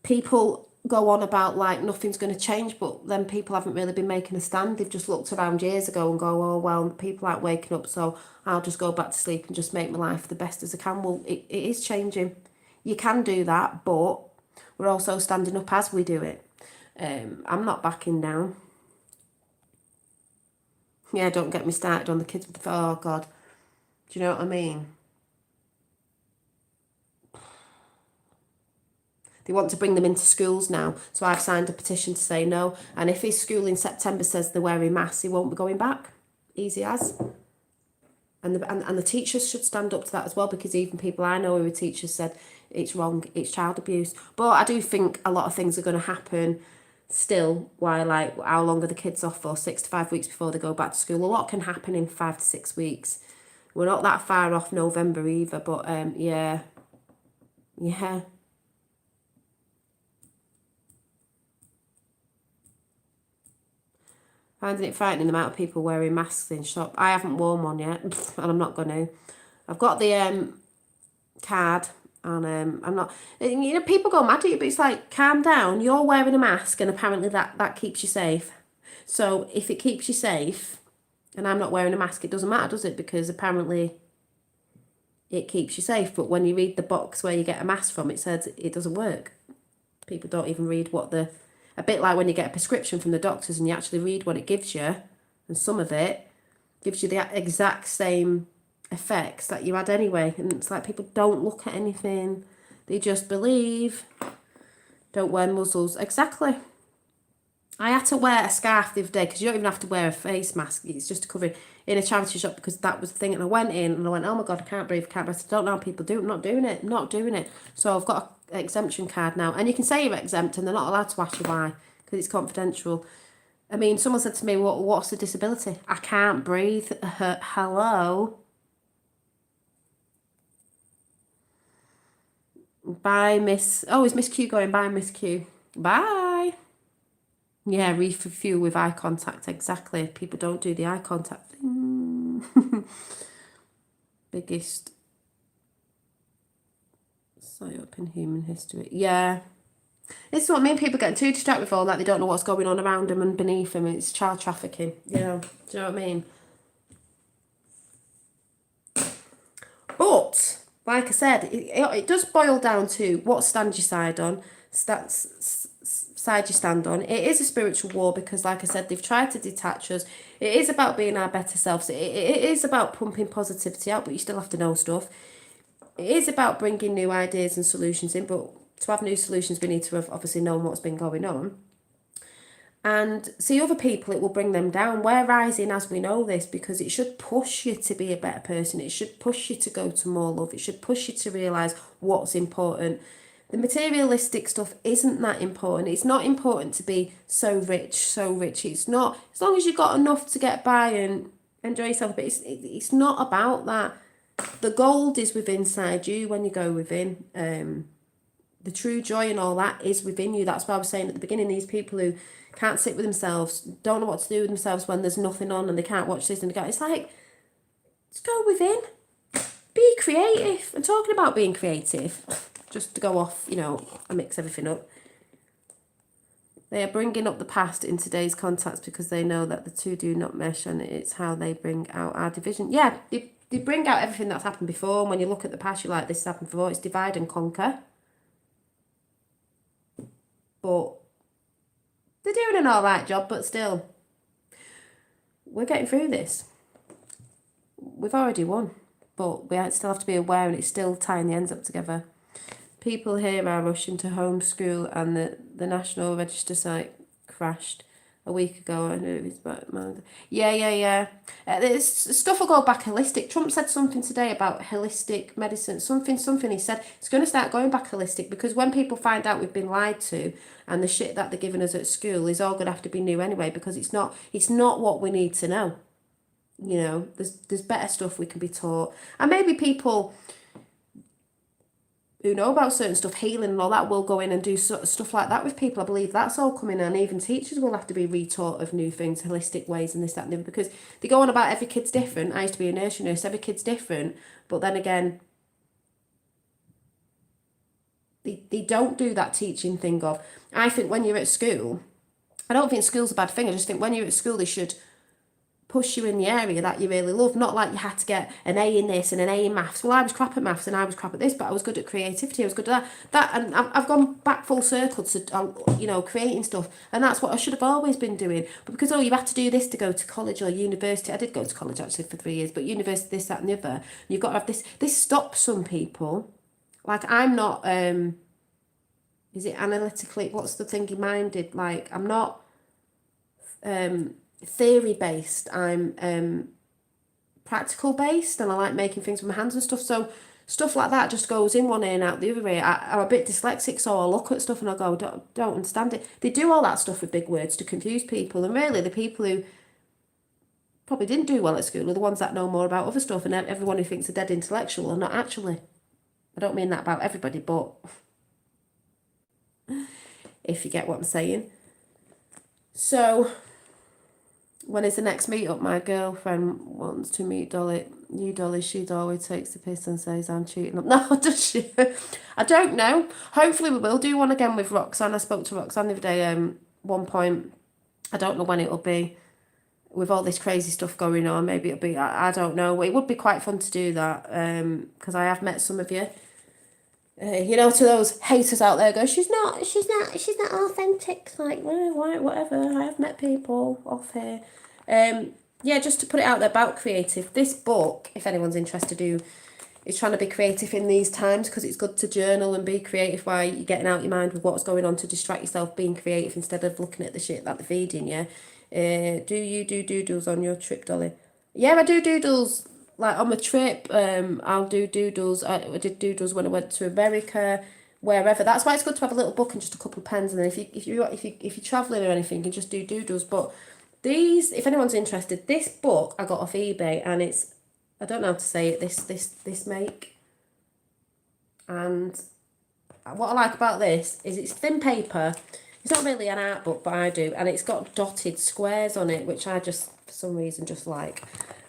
people go on about like nothing's going to change, but then people haven't really been making a stand. They've just looked around years ago and go, oh, well, people aren't waking up, so I'll just go back to sleep and just make my life the best as I can. Well, it is changing. You can do that, but we're also standing up as we do it. I'm not backing down. Yeah, don't get me started on the kids with the... Oh, God. Do you know what I mean? They want to bring them into schools now. So I've signed a petition to say no. And if his school in September says they're wearing masks, he won't be going back. Easy as. And the teachers should stand up to that as well, because even people I know who are teachers said it's wrong, it's child abuse. But I do think a lot of things are going to happen still. Why, like, how long are the kids off for? 6 to 5 weeks before they go back to school. A lot can happen in 5 to 6 weeks. We're not that far off November either, but yeah. Finding it frightening the amount of people wearing masks in shop. I haven't worn one yet, and I'm not going to. I've got the card, and I'm not... You know, people go mad at you, but it's like, calm down. You're wearing a mask, and apparently that keeps you safe. So if it keeps you safe, and I'm not wearing a mask, it doesn't matter, does it? Because apparently it keeps you safe. But when you read the box where you get a mask from, it says it doesn't work. People don't even read what the... A bit like when you get a prescription from the doctors and you actually read what it gives you, and some of it gives you the exact same effects that you had anyway. And it's like, people don't look at anything. They just believe. Don't wear muzzles. Exactly. I had to wear a scarf the other day, because you don't even have to wear a face mask. It's just to cover it, in a charity shop, because that was the thing. And I went in and I went, oh my God, I can't breathe, I can't breathe. I don't know how people do it. I'm not doing it. I'm not doing it. So I've got an exemption card now. And you can say you're exempt and they're not allowed to ask you why, because it's confidential. I mean, someone said to me, what's the disability? I can't breathe. Hello? Bye, Miss. Oh, is Miss Q going? Bye, Miss Q. Bye. Yeah, refuel with eye contact. Exactly. People don't do the eye contact thing. Biggest psyop in human history. Yeah. This is what I mean. People getting too distracted with all that. They don't know what's going on around them and beneath them. It's child trafficking. You know. Do you know what I mean? But, like I said, it does boil down to what stand you side on. Side you stand on. It is a spiritual war because, like I said, they've tried to detach us. It is about being our better selves. It is about pumping positivity out, but you still have to know stuff. It is about bringing new ideas and solutions in, but to have new solutions, we need to have obviously known what's been going on. And see other people, it will bring them down. We're rising as we know this because it should push you to be a better person. It should push you to go to more love. It should push you to realise what's important. The materialistic stuff isn't that important. It's not important to be so rich, so rich. It's not, as long as you've got enough to get by and enjoy yourself, but it's not about that. The gold is within inside you when you go within. The true joy and all that is within you. That's why I was saying at the beginning, these people who can't sit with themselves, don't know what to do with themselves when there's nothing on and they can't watch this and go, it's like, just go within. Be creative. And talking about being creative, just to go off, you know, and mix everything up. They are bringing up the past in today's context because they know that the two do not mesh and it's how they bring out our division. Yeah, they bring out everything that's happened before. And when you look at the past, you're like, this has happened before. It's divide and conquer. But they're doing an all right job, but still, we're getting through this. We've already won, but we still have to be aware and it's still tying the ends up together. People here are rushing to homeschool and the National Register site crashed a week ago. I know it was about... Yeah. This stuff will go back holistic. Trump said something today about holistic medicine. Something he said. It's going to start going back holistic because when people find out we've been lied to and the shit that they're giving us at school is all going to have to be new anyway because it's not what we need to know. You know, there's better stuff we can be taught. And maybe people who know about certain stuff, healing and all that, will go in and do stuff like that with people. I believe that's all coming, and even teachers will have to be retaught of new things, holistic ways and this, that and the other, because they go on about every kid's different. I used to be a nursery nurse, every kid's different, but then again, they don't do that teaching thing of, I think when you're at school, I don't think school's a bad thing, I just think when you're at school they should push you in the area that you really love. Not like you had to get an A in this and an A in maths. Well, I was crap at maths and I was crap at this, but I was good at creativity. I was good at that. And I've gone back full circle to, you know, creating stuff. And that's what I should have always been doing. But because, you had to do this to go to college or university. I did go to college actually for 3 years, but university, this, that and the other. You've got to have this. This stops some people. Like, I'm not, is it analytically, what's the thingy minded? Like, I'm not, theory based. I'm practical based, and I like making things with my hands and stuff. So stuff like that just goes in one ear and out the other ear. I'm a bit dyslexic, so I look at stuff and I go, don't understand it. They do all that stuff with big words to confuse people, and really the people who probably didn't do well at school are the ones that know more about other stuff, and everyone who thinks they're dead intellectual are not actually. I don't mean that about everybody, but if you get what I'm saying. So when is the next meet-up? My girlfriend wants to meet Dolly. You, Dolly, she always takes the piss and says I'm cheating. No, does she? I don't know. Hopefully we will do one again with Roxanne. I spoke to Roxanne the other day, one point. I don't know when it'll be. With all this crazy stuff going on, maybe it'll be, I don't know. It would be quite fun to do that, because I have met some of you. You know, to those haters out there, go, she's not authentic. Like, whatever. I have met people off here. Yeah, just to put it out there about creative. This book, if anyone's interested, is trying to be creative in these times, because it's good to journal and be creative while you're getting out your mind with what's going on, to distract yourself, being creative instead of looking at the shit that they're feeding you. Do you do doodles on your trip, Dolly? Yeah, I do doodles. Like on my trip, I'll do doodles. I did doodles when I went to America, wherever. That's why it's good to have a little book and just a couple of pens. And then if you're traveling or anything, you can just do doodles. But these, if anyone's interested, this book I got off eBay, and it's, I don't know how to say it. This make, and what I like about this is it's thin paper. It's not really an art book, but I do. And it's got dotted squares on it, which I just, for some reason, just like.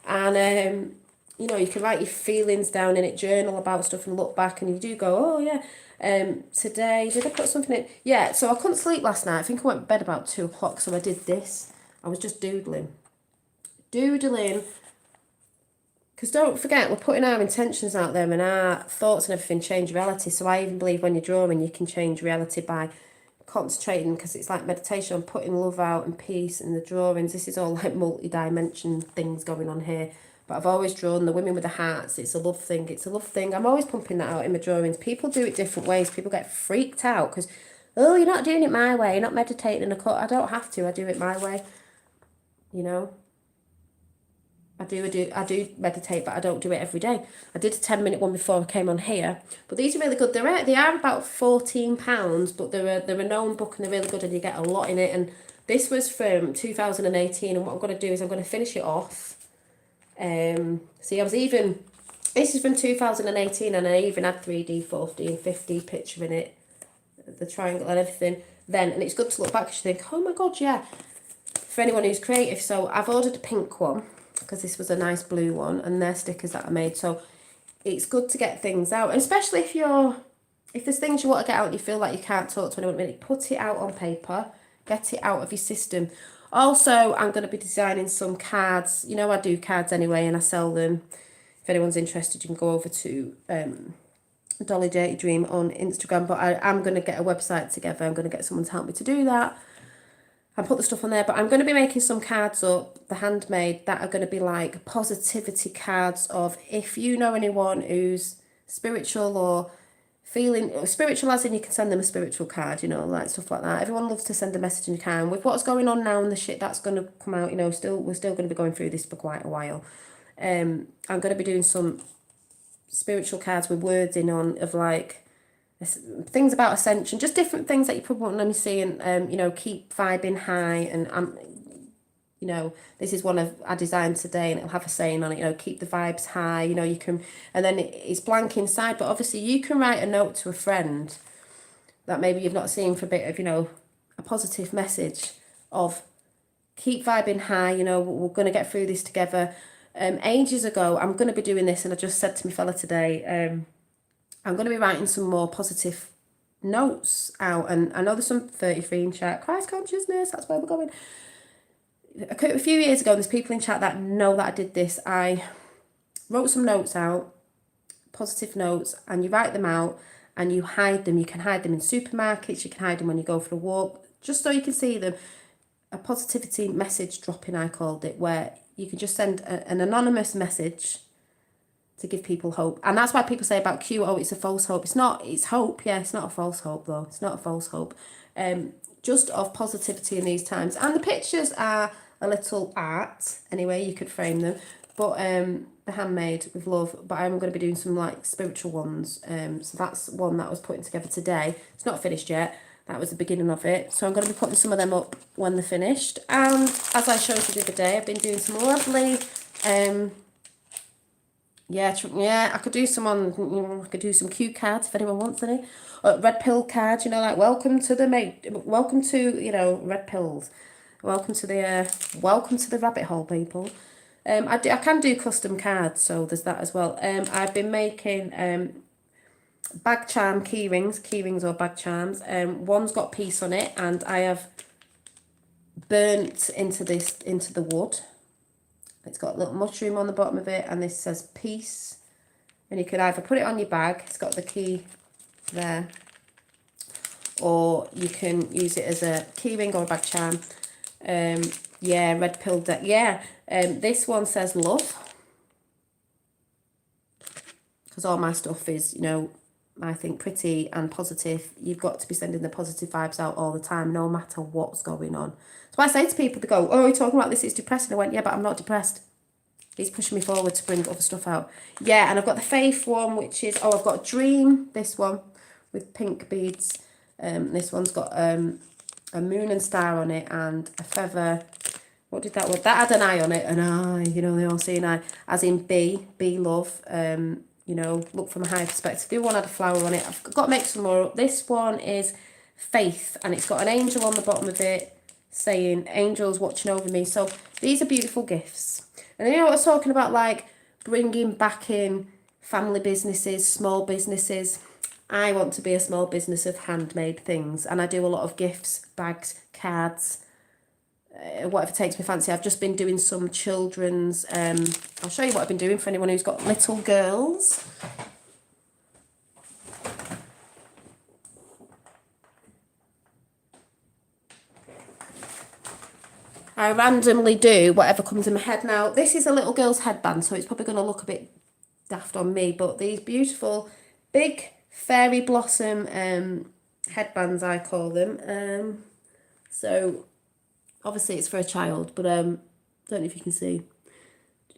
And, you know, you can write your feelings down in it, journal about stuff and look back. And you do go, oh, yeah. Today, did I put something in? Yeah, so I couldn't sleep last night. I think I went to bed about 2 o'clock, so I did this. I was just doodling. Because don't forget, we're putting our intentions out there and our thoughts and everything change reality. So I even believe when you're drawing, you can change reality by concentrating, because it's like meditation on putting love out and peace in the drawings. This is all like multi-dimension things going on here. But I've always drawn the women with the hearts. It's a love thing. It's a love thing. I'm always pumping that out in my drawings. People do it different ways. People get freaked out because, oh, you're not doing it my way. You're not meditating in a cut. I don't have to. I do it my way. You know. I do meditate, but I don't do it every day. I did a 10-minute one before I came on here, but these are really good. They are about £14, but they're a known book and they're really good, and you get a lot in it. And this was from 2018, and what I'm going to do is I'm going to finish it off. See, this is from 2018, and I even had 3D, 4D, and 5D picture in it, the triangle and everything. And it's good to look back because you think, oh my god, yeah. For anyone who's creative, so I've ordered a pink one, because this was a nice blue one, and they're stickers that I made. So it's good to get things out, and especially if there's things you want to get out and you feel like you can't talk to anyone, really put it out on paper, get it out of your system. Also, I'm going to be designing some cards. You know, I do cards anyway, and I sell them. If anyone's interested, you can go over to Dolly Dirty Dream on Instagram. But I'm going to get a website together. I'm going to get someone to help me to do that and put the stuff on there. But I'm going to be making some cards up, the handmade, that are going to be like positivity cards of, if you know anyone who's spiritual or feeling spiritual, as in you can send them a spiritual card, you know, like stuff like that. Everyone loves to send a message, and you can. With what's going on now and the shit that's going to come out, you know, we're still going to be going through this for quite a while. I'm going to be doing some spiritual cards with words in on, of like things about ascension, just different things that you probably won't let me see, and you know, keep vibing high. And you know, this is one I designed today, and it'll have a saying on it, you know, keep the vibes high. You know, you can, and then it's blank inside, but obviously you can write a note to a friend that maybe you've not seen for a bit of, you know, a positive message of keep vibing high. You know, we're going to get through this together. Ages ago, I'm going to be doing this, and I just said to my fella today, I'm going to be writing some more positive notes out. And I know there's some 33 in chat. Christ consciousness, that's where we're going. A few years ago, there's people in chat that know that I did this. I wrote some notes out, positive notes, and you write them out and you hide them. You can hide them in supermarkets. You can hide them when you go for a walk, just so you can see them. A positivity message dropping, I called it, where you can just send an anonymous message to give people hope. And that's why people say about Q, oh, it's a false hope. It's not, it's hope. Yeah, it's not a false hope though. It's not a false hope. Just of positivity in these times. And the pictures are a little art. Anyway, you could frame them. But they're handmade with love. But I'm going to be doing some like spiritual ones. So that's one that I was putting together today. It's not finished yet. That was the beginning of it. So I'm going to be putting some of them up when they're finished. And as I showed you the other day, I've been doing some lovely... Yeah, I could do some on, you know, I could do some cue cards if anyone wants any. Red pill cards, you know, like welcome to, you know, red pills. Welcome to the rabbit hole, people. I can do custom cards, so there's that as well. I've been making bag charm key rings or bag charms. One's got peace on it, and I have burnt into the wood. It's got a little mushroom on the bottom of it, and this says peace. And you could either put it on your bag, it's got the key there, or you can use it as a key ring or a bag charm. Yeah, red pill deck. Yeah, this one says love, because all my stuff is, you know, I think pretty and positive. You've got to be sending the positive vibes out all the time, no matter what's going on. So I say to people, they go, oh, you're talking about this, it's depressing. I went, yeah, but I'm not depressed. It's pushing me forward to bring other stuff out. Yeah, and I've got the faith one, which is, I've got a dream, this one, with pink beads. This one's got a moon and star on it, and a feather. What did that one? That had an eye on it, an eye, you know, they all say an eye, as in B love. you know, look from a higher perspective. The other one had a flower on it. I've got to make some more up. This one is Faith, and it's got an angel on the bottom of it saying, angels watching over me. So these are beautiful gifts. And you know what I was talking about, like bringing back in family businesses, small businesses. I want to be a small business of handmade things, and I do a lot of gifts, bags, cards, whatever takes me fancy. I've just been doing some children's, I'll show you what I've been doing for anyone who's got little girls. I randomly do whatever comes in my head. Now, this is a little girl's headband, so it's probably going to look a bit daft on me, but these beautiful big fairy blossom headbands, I call them. So obviously it's for a child, but don't know if you can see.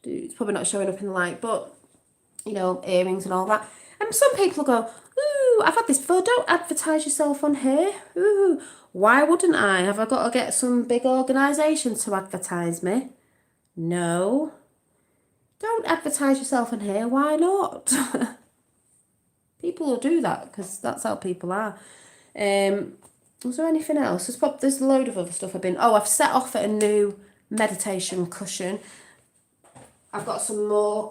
It's probably not showing up in the light, but you know, earrings and all that. And some people go, ooh, I've had this before, don't advertise yourself on here. Ooh, why wouldn't I? Have I got to get some big organisation to advertise me? No. Don't advertise yourself on here, why not? People will do that because that's how people are. Was there anything else? There's a load of other stuff I've set off at a new meditation cushion. I've got some more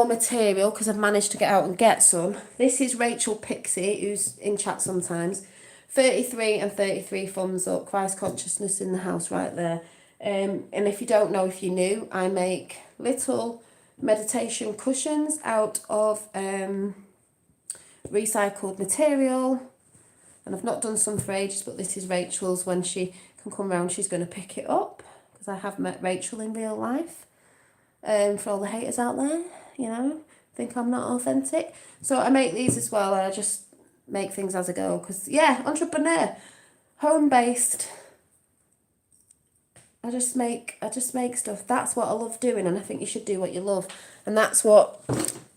material because I've managed to get out and get some. This is Rachel Pixie, who's in chat sometimes. 33 and 33 thumbs up. Christ consciousness in the house right there. And if you don't know, if you're new, I make little meditation cushions out of recycled material. And I've not done some for ages, but this is Rachel's. When she can come round, she's going to pick it up, because I have met Rachel in real life. For all the haters out there, you know, think I'm not authentic. So I make these as well, and I just make things as I go, because, yeah, entrepreneur, home-based. I just make stuff. That's what I love doing, and I think you should do what you love. And that's what,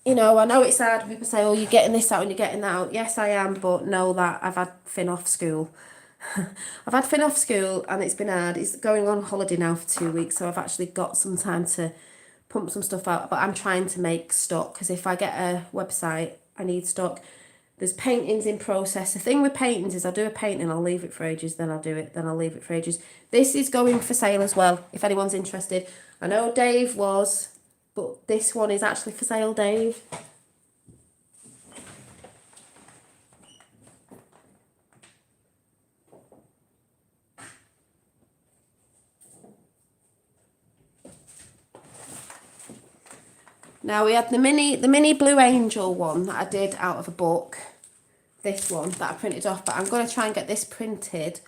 you know, I know it's hard. People say, oh, you're getting this out and you're getting that out. Yes, I am, but know that I've had Finn off school. I've had Finn off school, and it's been hard. It's going on holiday now for 2 weeks, so I've actually got some time to pump some stuff out. But I'm trying to make stock, because if I get a website, I need stock. There's paintings in process. The thing with paintings is I do a painting, I'll leave it for ages, then I'll do it, then I'll leave it for ages. This is going for sale as well, if anyone's interested. I know Dave was, but this one is actually for sale, Dave. Now we had the mini Blue Angel one that I did out of a book. This one that I printed off, but I'm going to try and get this printed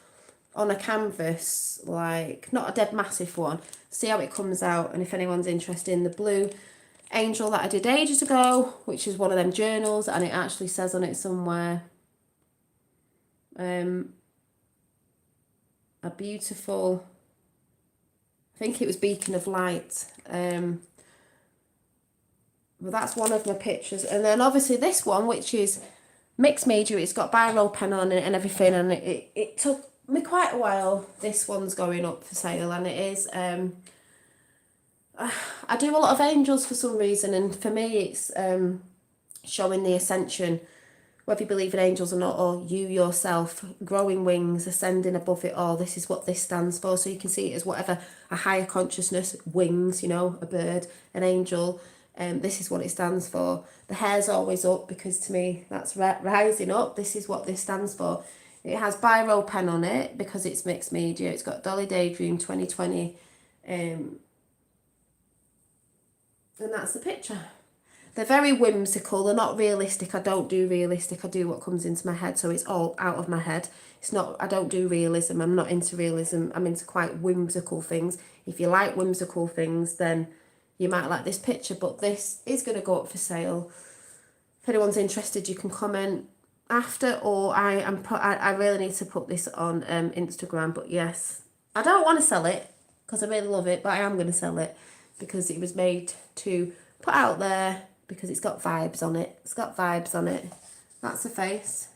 on a canvas, like not a dead massive one. See how it comes out, and if anyone's interested in the Blue Angel that I did ages ago, which is one of them journals, and it actually says on it somewhere, a beautiful, I think it was Beacon of Light. Well, that's one of my pictures. And then obviously this one, which is mixed media, it's got biro pen on it and everything, and it took me quite a while. This one's going up for sale, and it is, I do a lot of angels for some reason, and for me it's showing the ascension, whether you believe in angels or not, or you yourself, growing wings, ascending above it all. This is what this stands for. So you can see it as whatever, a higher consciousness, wings, you know, a bird, an angel. This is what it stands for. The hair's always up, because to me that's rising up. This is what this stands for. It has biro pen on it because it's mixed media. It's got Dolly Daydream 2020, and that's the picture. They're very whimsical. They're not realistic. I don't do realistic. I do what comes into my head, so it's all out of my head. It's not, I don't do realism. I'm not into realism. I'm into quite whimsical things. If you like whimsical things, then you might like this picture, but this is going to go up for sale. If anyone's interested, you can comment after, or I really need to put this on Instagram. But yes, I don't want to sell it because I really love it, but I am going to sell it because it was made to put out there, because it's got vibes on it. It's got vibes on it. That's the face.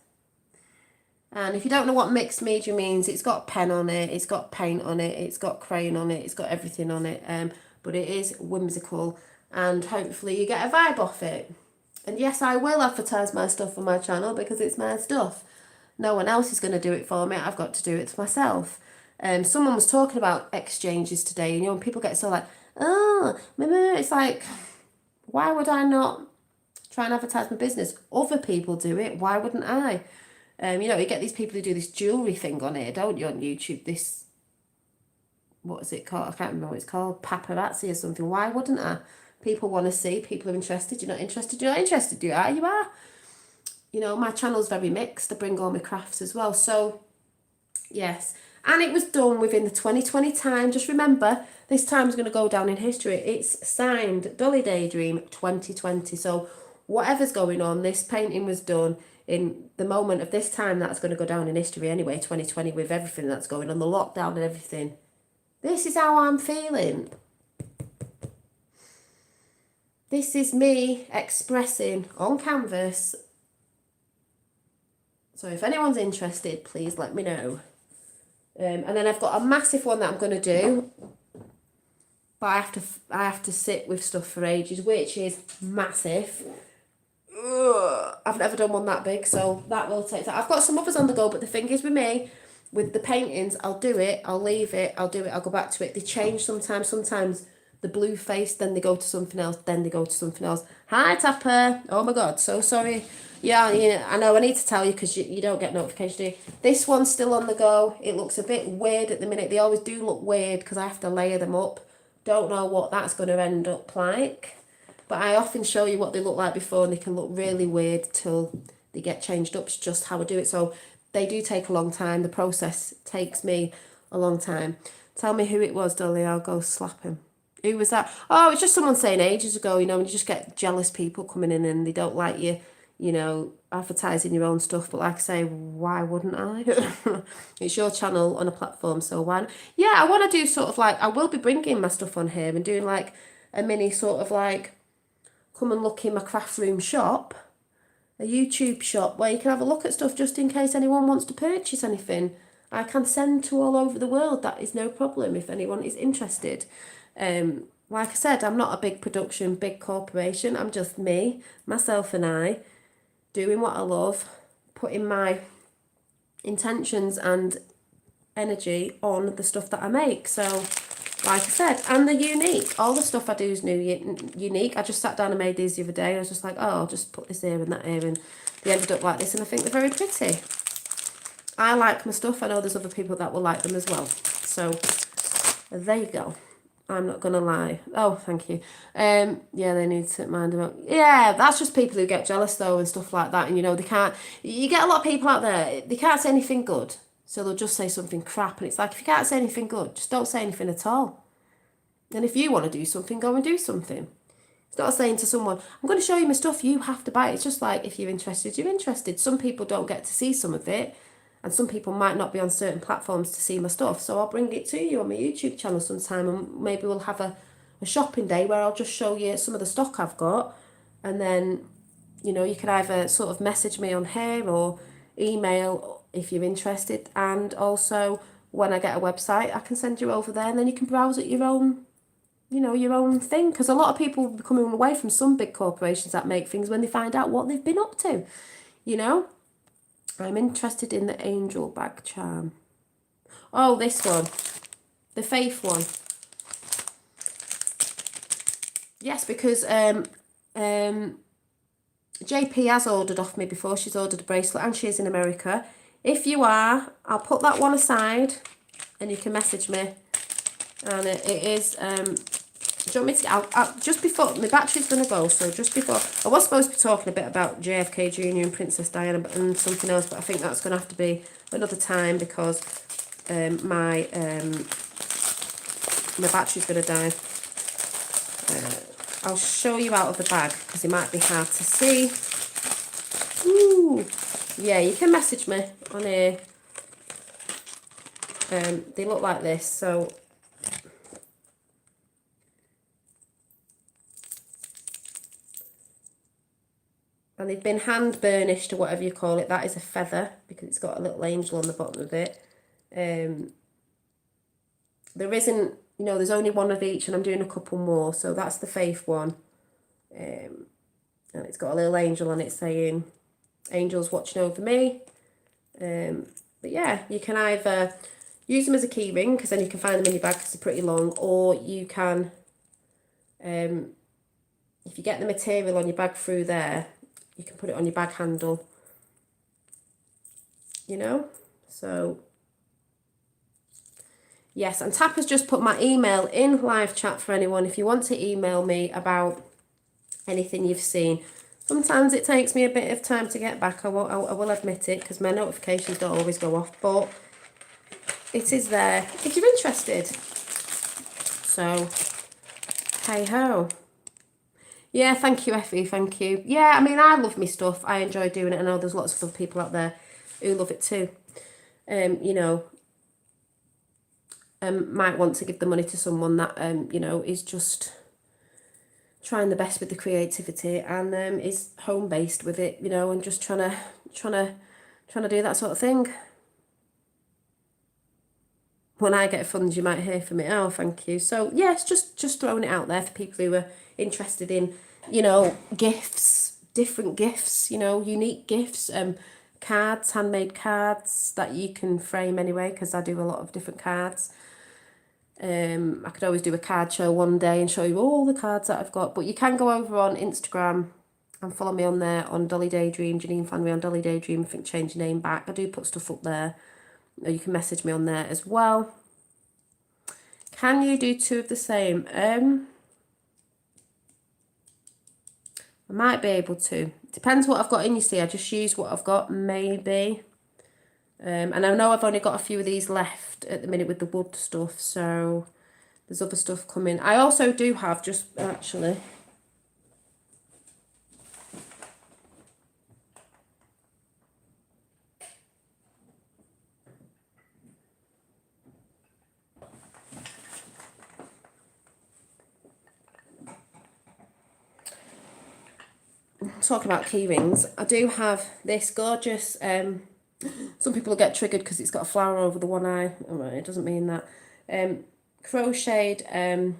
And if you don't know what mixed media means, it's got pen on it, it's got paint on it, it's got crayon on it, it's got everything on it. But it is whimsical. and hopefully you get a vibe off it. And yes, I will advertise my stuff on my channel because it's my stuff. No one else is going to do it for me. I've got to do it myself. Someone was talking about exchanges today, and when people get so like, oh, it's like, why would I not try and advertise my business? Other people do it. Why wouldn't I? You get these people who do this jewellery thing on here, don't you, on YouTube? This, what is it called? I can't remember what it's called. Paparazzi or something. Why wouldn't I? People want to see. People are interested. You're not interested. You're not interested. You are. You are. My channel's very mixed. I bring all my crafts as well. So, yes. And it was done within the 2020 time. Just remember, this time is going to go down in history. It's signed Dolly Daydream 2020. So, whatever's going on, this painting was done in the moment of this time. That's going to go down in history anyway, 2020, with everything that's going on, the lockdown and everything. This is how I'm feeling. This is me expressing on canvas. So if anyone's interested, please let me know. And then I've got a massive one that I'm going to do. But I have to sit with stuff for ages, which is massive. Ugh, I've never done one that big, so that will take time. I've got some others on the go, but the thing is with me, with the paintings, I'll do it, I'll leave it, I'll do it, I'll go back to it. They change sometimes. Sometimes the blue face, then they go to something else, then they go to something else. Hi, Tapper. Oh my God, so sorry. Yeah, I know, I need to tell you because you don't get notification, do you? This one's still on the go. It looks a bit weird at the minute. They always do look weird because I have to layer them up. Don't know what that's going to end up like. But I often show you what they look like before, and they can look really weird till they get changed up. It's just how I do it. So they do take a long time. The process takes me a long time. Tell me who it was, Dolly. I'll go slap him. Who was that? Oh, it's just someone saying ages ago, when you just get jealous people coming in and they don't like you, advertising your own stuff. But like I say, why wouldn't I? It's your channel on a platform, so why not? Yeah, I want to do sort of like, I will be bringing my stuff on here and doing like a mini sort of like, come and look in my craft room shop, a YouTube shop where you can have a look at stuff just in case anyone wants to purchase anything. I can send to all over the world. That is no problem if anyone is interested. Like I said, I'm not a big production, big corporation. I'm just me, myself and I, doing what I love, putting my intentions and energy on the stuff that I make. So, like I said, and they're unique. All the stuff I do is unique. I just sat down and made these the other day. I was just like, oh, I'll just put this here and that here, and they ended up like this, and I think they're very pretty. I like my stuff. I know there's other people that will like them as well. So, there you go. I'm not going to lie. Oh, thank you. Yeah, they need to mind them up. Yeah, that's just people who get jealous, though, and stuff like that. And, they can't... You get a lot of people out there, they can't say anything good. So they'll just say something crap. And it's like, if you can't say anything good, just don't say anything at all. And if you want to do something, go and do something. It's not saying to someone, I'm going to show you my stuff, you have to buy it. It's just like, if you're interested, you're interested. Some people don't get to see some of it. And some people might not be on certain platforms to see my stuff. So I'll bring it to you on my YouTube channel sometime. And maybe we'll have a shopping day where I'll just show you some of the stock I've got. And then, you can either sort of message me on here or email if you're interested. And also, when I get a website, I can send you over there. And then you can browse at your own, your own thing. Because a lot of people are coming away from some big corporations that make things when they find out what they've been up to, I'm interested in the angel bag charm. Oh, this one. The faith one. Yes, because JP has ordered off me before. She's ordered a bracelet and she's in America. If you are, I'll put that one aside and you can message me. And it is... do you want me to... I'll, just before... My battery's going to go, so just before... I was supposed to be talking a bit about JFK Jr. and Princess Diana and something else, but I think that's going to have to be another time because my battery's going to die. I'll show you out of the bag because it might be hard to see. Ooh. Yeah, you can message me on here. They look like this, so... And they've been hand burnished or whatever you call it. That is a feather because it's got a little angel on the bottom of it. There isn't you know, there's only one of each and I'm doing a couple more. So that's the faith one. And it's got a little angel on it saying, angels watching over me. But yeah, you can either use them as a key ring because then you can find them in your bag because they're pretty long, or you can, if you get the material on your bag through there, you can put it on your bag handle, you know. So yes, and Tap has just put my email in live chat for anyone if you want to email me about anything you've seen. Sometimes it takes me a bit of time to get back, I will admit it, because my notifications don't always go off, but it is there if you're interested. So, hey ho. Yeah, thank you, Effie, thank you. Yeah, I mean, I love my stuff. I enjoy doing it. I know there's lots of other people out there who love it too. You know, might want to give the money to someone that, you know, is just trying the best with the creativity and is home based with it, you know, and just trying to do that sort of thing. When I get funds, you might hear from it. Oh, thank you. So yes, just throwing it out there for people who are interested in, you know, gifts, different gifts, you know, unique gifts, cards, handmade cards that you can frame anyway, because I do a lot of different cards. I could always do a card show one day and show you all the cards that I've got, but you can go over on Instagram and follow me on there on Dolly Daydream, Janine Flannery on Dolly Daydream. I think change your name back. I do put stuff up there. Or you can message me on there as well. Can you do two of the same? I might be able to. Depends what I've got in, you see. I just use what I've got, maybe. And I know I've only got a few of these left at the minute with the wood stuff, so there's other stuff coming. I also do have, just actually, talking about key rings, I do have this gorgeous, some people get triggered because it's got a flower over the one eye. Oh, it doesn't mean that. Crocheted,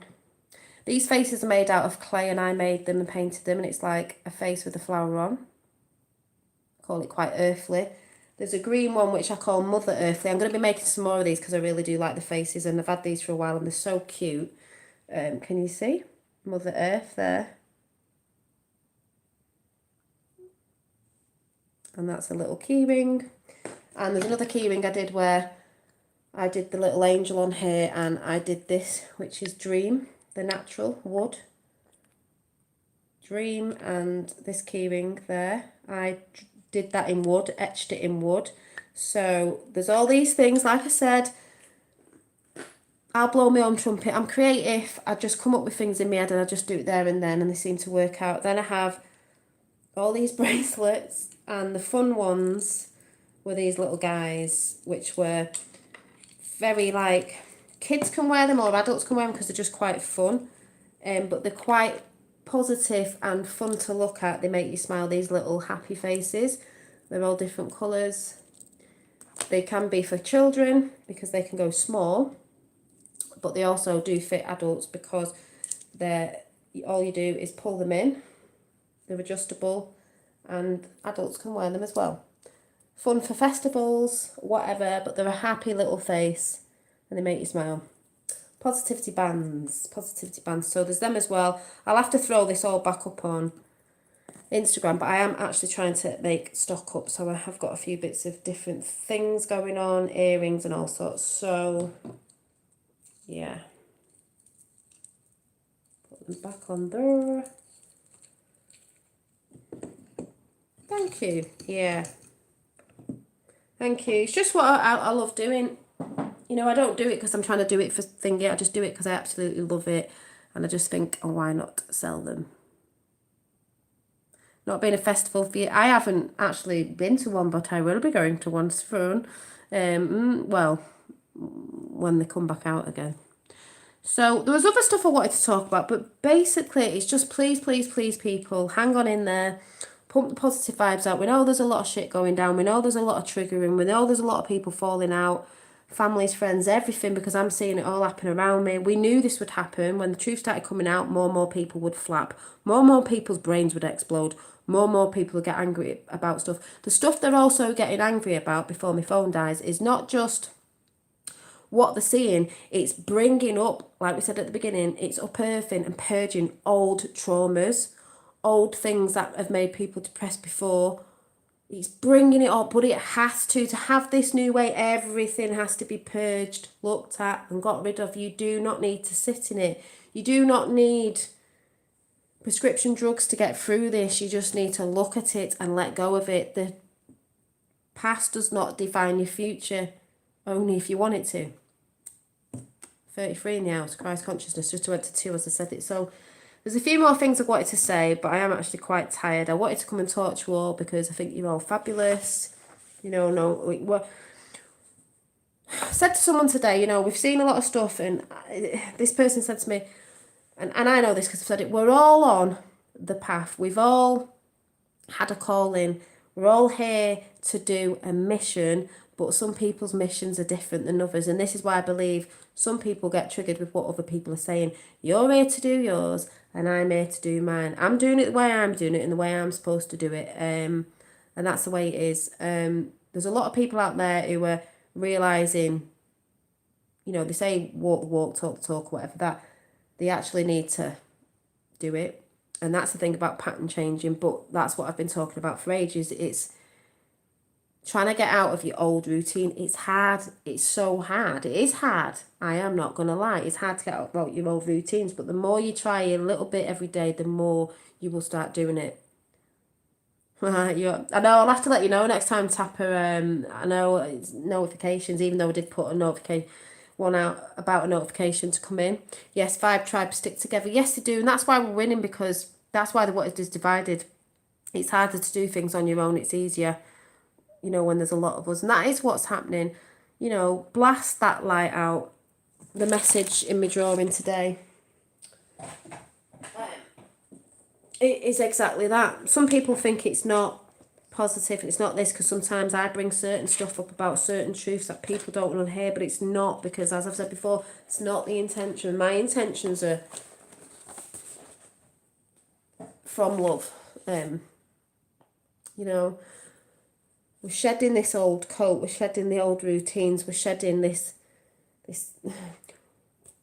these faces are made out of clay and I made them and painted them, and it's like a face with a flower on. I call it quite earthly. There's a green one which I call Mother Earthly. I'm going to be making some more of these because I really do like the faces, and I've had these for a while and they're so cute. Can you see? Mother Earth there. And that's a little key ring. And there's another key ring I did where I did the little angel on here, and I did this, which is Dream, the natural wood. Dream, and this key ring there. I did that in wood, etched it in wood. So there's all these things, like I said, I'll blow my own trumpet. I'm creative. I just come up with things in my head and I just do it there and then, and they seem to work out. Then I have all these bracelets, and the fun ones were these little guys, which were very like, kids can wear them or adults can wear them because they're just quite fun. But they're quite positive and fun to look at. They make you smile, these little happy faces. They're all different colours. They can be for children because they can go small, but they also do fit adults because they're, all you do is pull them in. They're adjustable and adults can wear them as well. Fun for festivals, whatever, but they're a happy little face and they make you smile. Positivity bands. So there's them as well. I'll have to throw this all back up on Instagram, but I am actually trying to make stock up, so I have got a few bits of different things going on, earrings and all sorts. So yeah, put them back on there. Thank you. Yeah, thank you. It's just what I love doing. You know, I don't do it because I'm trying to do it for thingy. I just do it because I absolutely love it, and I just think, oh, why not sell them? Not being a festival for you. I haven't actually been to one, but I will be going to one soon. Well, when they come back out again. So there was other stuff I wanted to talk about, but basically it's just please, please, please, people, hang on in there. Pump the positive vibes out. We know there's a lot of shit going down. We know there's a lot of triggering. We know there's a lot of people falling out. families, friends, everything, because I'm seeing it all happen around me. We knew this would happen. When the truth started coming out, more and more people would flap. More and more people's brains would explode. More and more people would get angry about stuff. The stuff they're also getting angry about before my phone dies is not just what they're seeing, it's bringing up, like we said at the beginning, it's unearthing and purging old traumas, old things that have made people depressed before. It's bringing it up, but it has to have this new way, everything has to be purged, looked at and got rid of. You do not need to sit in it. You do not need prescription drugs to get through this. You just need to look at it and let go of it. The past does not define your future, only if you want it to. 33 in the house, Christ consciousness, just went to 2 as I said it. So there's a few more things I wanted to say, but I am actually quite tired. I wanted to come and talk to you all because I think you're all fabulous. You know, I said to someone today, you know, we've seen a lot of stuff, and this person said to me, and I know this because I've said it, we're all on the path. We've all had a calling. We're all here to do a mission, but some people's missions are different than others. And this is why I believe some people get triggered with what other people are saying. You're here to do yours, and I'm here to do mine. I'm doing it the way I'm doing it and the way I'm supposed to do it. And that's the way it is. There's a lot of people out there who are realising, you know, they say walk the walk, talk the talk, whatever that. They actually need to do it. And that's the thing about pattern changing. But that's what I've been talking about for ages. It's trying to get out of your old routine. It's hard. It's so hard. It is hard. I am not going to lie. It's hard to get out of your old routines. But the more you try a little bit every day, the more you will start doing it. I know I'll have to let you know next time, Tapper. I know it's notifications, even though I did put a notification one out about a notification to come in. Yes, 5 tribes stick together. Yes, they do. And that's why we're winning, because that's why the what is divided. It's harder to do things on your own. It's easier, you know, when there's a lot of us. And that is what's happening. You know, blast that light out. The message in my drawing today, it is exactly that. Some people think it's not positive, it's not this, because sometimes I bring certain stuff up about certain truths that people don't want to hear, but it's not, because as I've said before, it's not the intention. My intentions are from love. You know, we're shedding this old coat, we're shedding the old routines, we're shedding this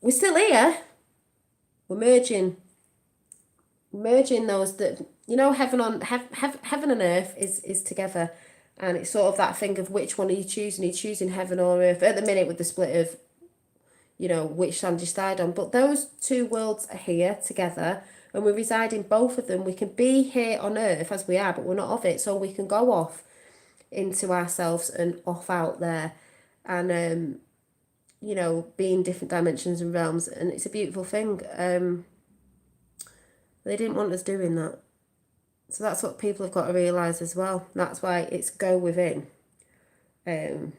we're still here. We're merging those that, you know, heaven and earth is together, and it's sort of that thing of which one are you choosing? Are you choosing heaven or earth? At the minute with the split of, you know, which land you started on, but those two worlds are here together, and we reside in both of them. We can be here on earth as we are, but we're not of it, so we can go off into ourselves and off out there, and you know, be in different dimensions and realms, and it's a beautiful thing. They didn't want us doing that. So that's what people have got to realise as well. That's why it's go within. Get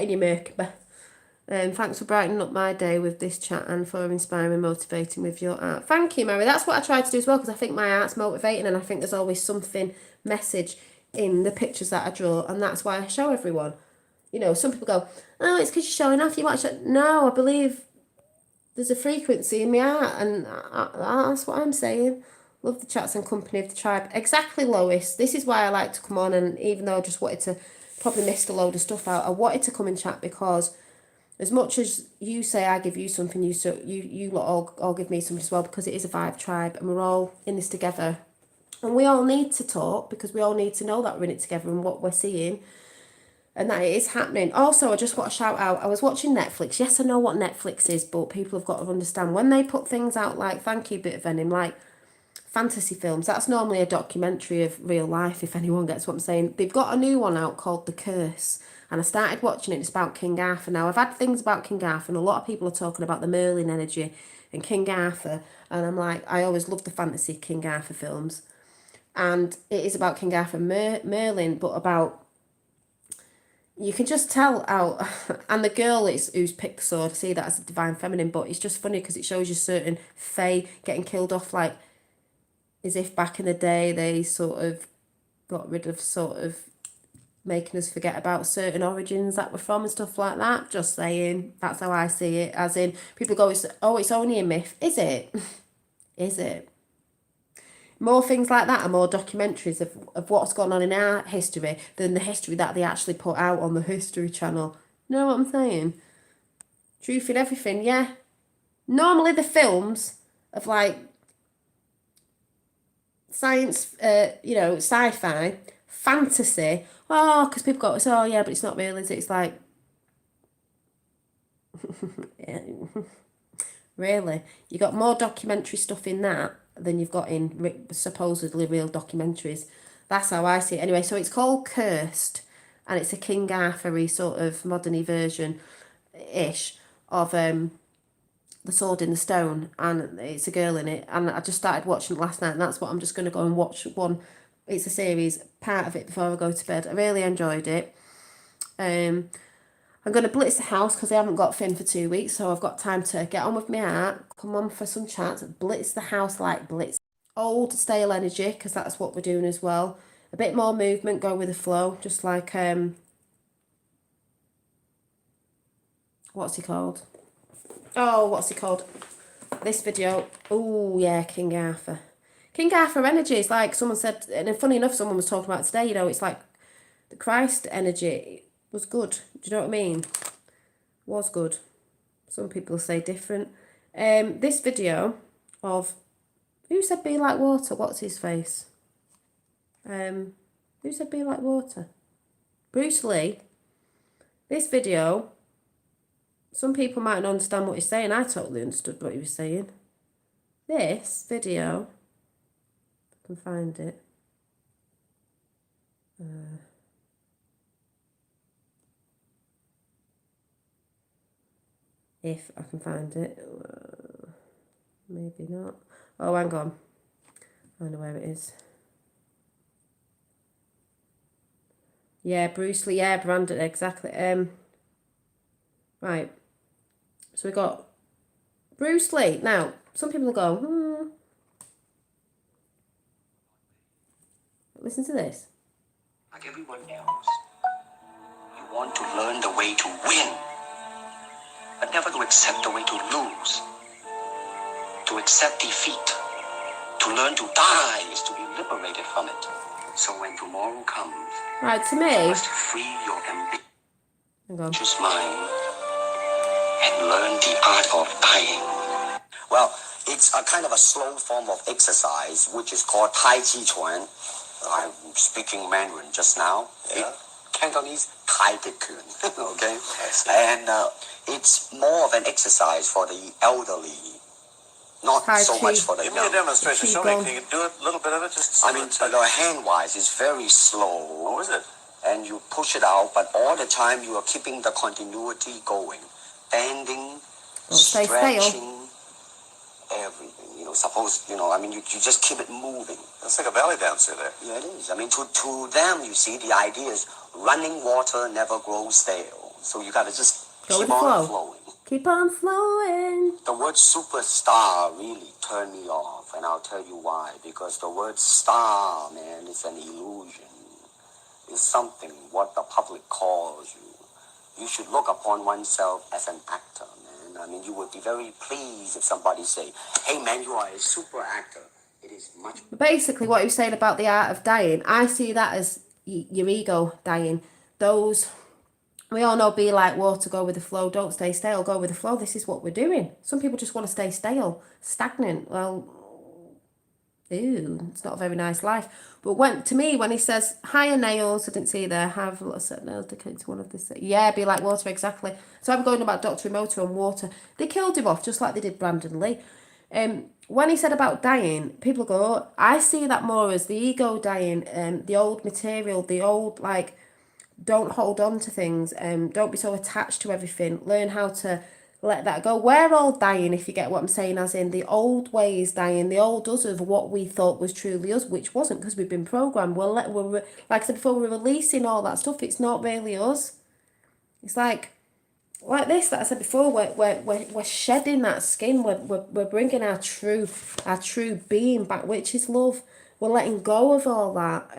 in your Merkaba. Thanks for brightening up my day with this chat and for inspiring and motivating with your art. Thank you, Mary. That's what I try to do as well, because I think my art's motivating, and I think there's always something, message in the pictures that I draw, and that's why I show everyone. You know, some people go, oh, it's because you're showing off, you watch it. No, I believe there's a frequency in my art, and that's what I'm saying. Love the chats and company of the tribe. Exactly, Lois. This is why I like to come on, and even though I just wanted to, probably missed a load of stuff out, I wanted to come and chat, because as much as you say I give you something, you lot all give me something as well, because it is a vibe tribe, and we're all in this together. And we all need to talk, because we all need to know that we're in it together and what we're seeing, and that it is happening. Also, I just want to shout out, I was watching Netflix. Yes, I know what Netflix is, but people have got to understand, when they put things out like, thank you, Bit of Venom, like fantasy films, that's normally a documentary of real life, if anyone gets what I'm saying. They've got a new one out called The Curse, and I started watching it. It's about King Arthur. Now, I've had things about King Arthur, and a lot of people are talking about the Merlin energy and King Arthur, and I'm like, I always loved the fantasy King Arthur films, and it is about King Arthur and Merlin, but about, you can just tell out, and the girl who's picked the sword, I see that as a divine feminine, but it's just funny because it shows you certain fae getting killed off, like as if back in the day they sort of got rid of sort of making us forget about certain origins that we're from and stuff like that. Just saying, that's how I see it. As in, people go, oh, it's only a myth. Is it? Is it? More things like that are more documentaries of what's gone on in our history than the history that they actually put out on the History Channel. You know what I'm saying? Truth in everything, yeah. Normally the films of like science, sci-fi, fantasy. Oh, because people go, oh yeah, but it's not real, is it? It's like, yeah, really? You got more documentary stuff in that than you've got in supposedly real documentaries. That's how I see it. Anyway, so it's called Cursed, and it's a King Arthur-y sort of modern version-ish of The Sword in the Stone, and it's a girl in it, and I just started watching it last night, and that's what I'm just going to go and watch one. It's a series, part of it before I go to bed. I really enjoyed it. I'm going to blitz the house because I haven't got Finn for 2 weeks, so I've got time to get on with my art, come on for some chats, blitz the house like blitz. Old, stale energy, because that's what we're doing as well. A bit more movement, go with the flow, just like, what's he called? Oh, what's he called? This video, oh yeah, King Arthur. King Arthur energy is like someone said, and funny enough, someone was talking about today, it's like the Christ energy was good. Do you know what I mean? Was good. Some people say different. This video of, who said be like water? What's his face? Who said be like water? Bruce Lee. This video, some people might not understand what he's saying. I totally understood what he was saying. This video, I can find it. If I can find it. Maybe not. Oh, hang on. I know where it is. Yeah, Bruce Lee. Yeah, Brandon, exactly. Right. So we got Bruce Lee. Now, some people go, Listen to this. Like everyone else, you want to learn the way to win, but never to accept the way to lose. To accept defeat, to learn to die is to be liberated from it. So when tomorrow comes, right, to me, you must free your ambitious mind and learn the art of dying. Well, it's a kind of a slow form of exercise, which is called Tai Chi Chuan. I'm speaking Mandarin just now. Yeah. Cantonese, Tai Chi Chuan. Okay? And it's more of an exercise for the elderly. Not so much for the young. Give me a demonstration. Show me. Can you do a little bit of it? Just the hand-wise is very slow. Oh, is it? And you push it out, but all the time you are keeping the continuity going. Bending, stretching, everything. You just keep it moving. That's like a belly dancer there. Yeah, it is. To them, you see, the idea is running water never grows stale. So you got to just keep on flowing. Keep on flowing. The word superstar really turned me off, and I'll tell you why. Because the word star, man, is an illusion. It's something what the public calls you. You should look upon oneself as an actor, man. You would be very pleased if somebody say, hey, man, you are a super actor. It is much... Basically, what he was saying about the art of dying, I see that as your ego dying. We all know be like water, go with the flow, don't stay stale, go with the flow. This is what we're doing. Some people just want to stay stale, stagnant. Well, it's not a very nice life. But when he says, higher nails, I didn't see there, have a set of nails dedicated to one of this. Yeah, be like water, exactly. So I'm going about Dr. Emoto and water. They killed him off, just like they did Brandon Lee. When he said about dying, people go, oh, I see that more as the ego dying, the old material, the old, like, don't hold on to things, don't be so attached to everything, learn how to let that go. We're all dying, if you get what I'm saying, as in the old ways dying, the old us of what we thought was truly us, which wasn't, because we've been programmed. We're like I said before, we're releasing all that stuff. It's not really us. It's like this that I said before, we're shedding that skin, we're bringing our true being back, which is love. We're letting go of all that.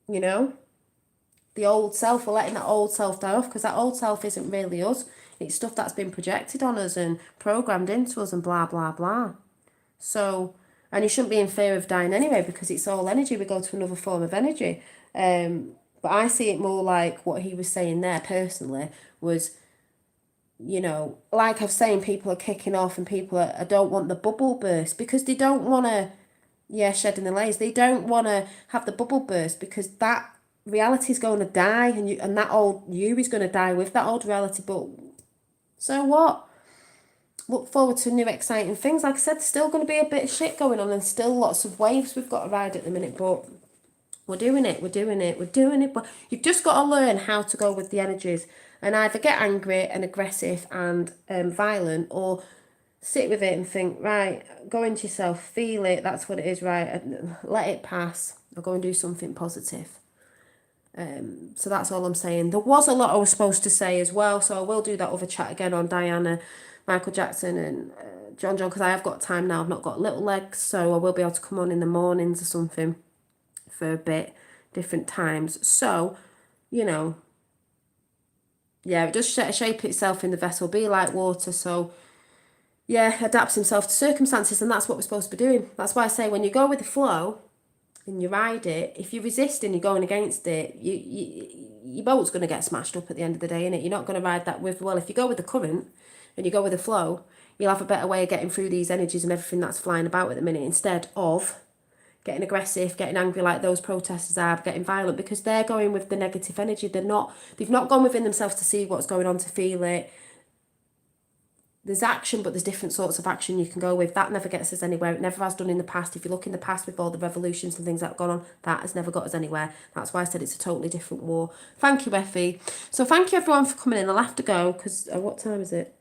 you know, the old self. We're letting that old self die off, because that old self isn't really us. It's stuff that's been projected on us and programmed into us and blah, blah, blah. So, and you shouldn't be in fear of dying anyway, because it's all energy. We go to another form of energy. But I see it more like what he was saying there personally was, you know, like I was saying, people are kicking off and people are, don't want the bubble burst because they don't want to, shedding the layers. They don't want to have the bubble burst because that reality is going to die, and that old you is going to die with that old reality. But so what? Look forward to new exciting things. Like I said, still going to be a bit of shit going on and still lots of waves we've got to ride at the minute, but we're doing it. But you've just got to learn how to go with the energies and either get angry and aggressive and violent, or sit with it and think, right, go into yourself, feel it, that's what it is, right, and let it pass, or go and do something positive. So that's all I'm saying. There was a lot I was supposed to say as well, so I will do that other chat again on Diana, Michael Jackson and John, because I have got time now. I've not got little legs, so I will be able to come on in the mornings or something for a bit, different times. So, you know, yeah, it does shape itself in the vessel, be like water. So, yeah, adapts himself to circumstances, and that's what we're supposed to be doing. That's why I say when you go with the flow and you ride it, if you resist and you're going against it, your boat's going to get smashed up at the end of the day, innit? You're not going to ride that with, well, if you go with the current and you go with the flow, you'll have a better way of getting through these energies and everything that's flying about at the minute, instead of getting aggressive, getting angry like those protesters are, getting violent, because they're going with the negative energy. They've not gone within themselves to see what's going on, to feel it. There's action, but there's different sorts of action you can go with. That never gets us anywhere. It never has done in the past. If you look in the past with all the revolutions and things that have gone on, that has never got us anywhere. That's why I said it's a totally different war. Thank you, Effie. So thank you everyone for coming in. I'll have to go because what time is it?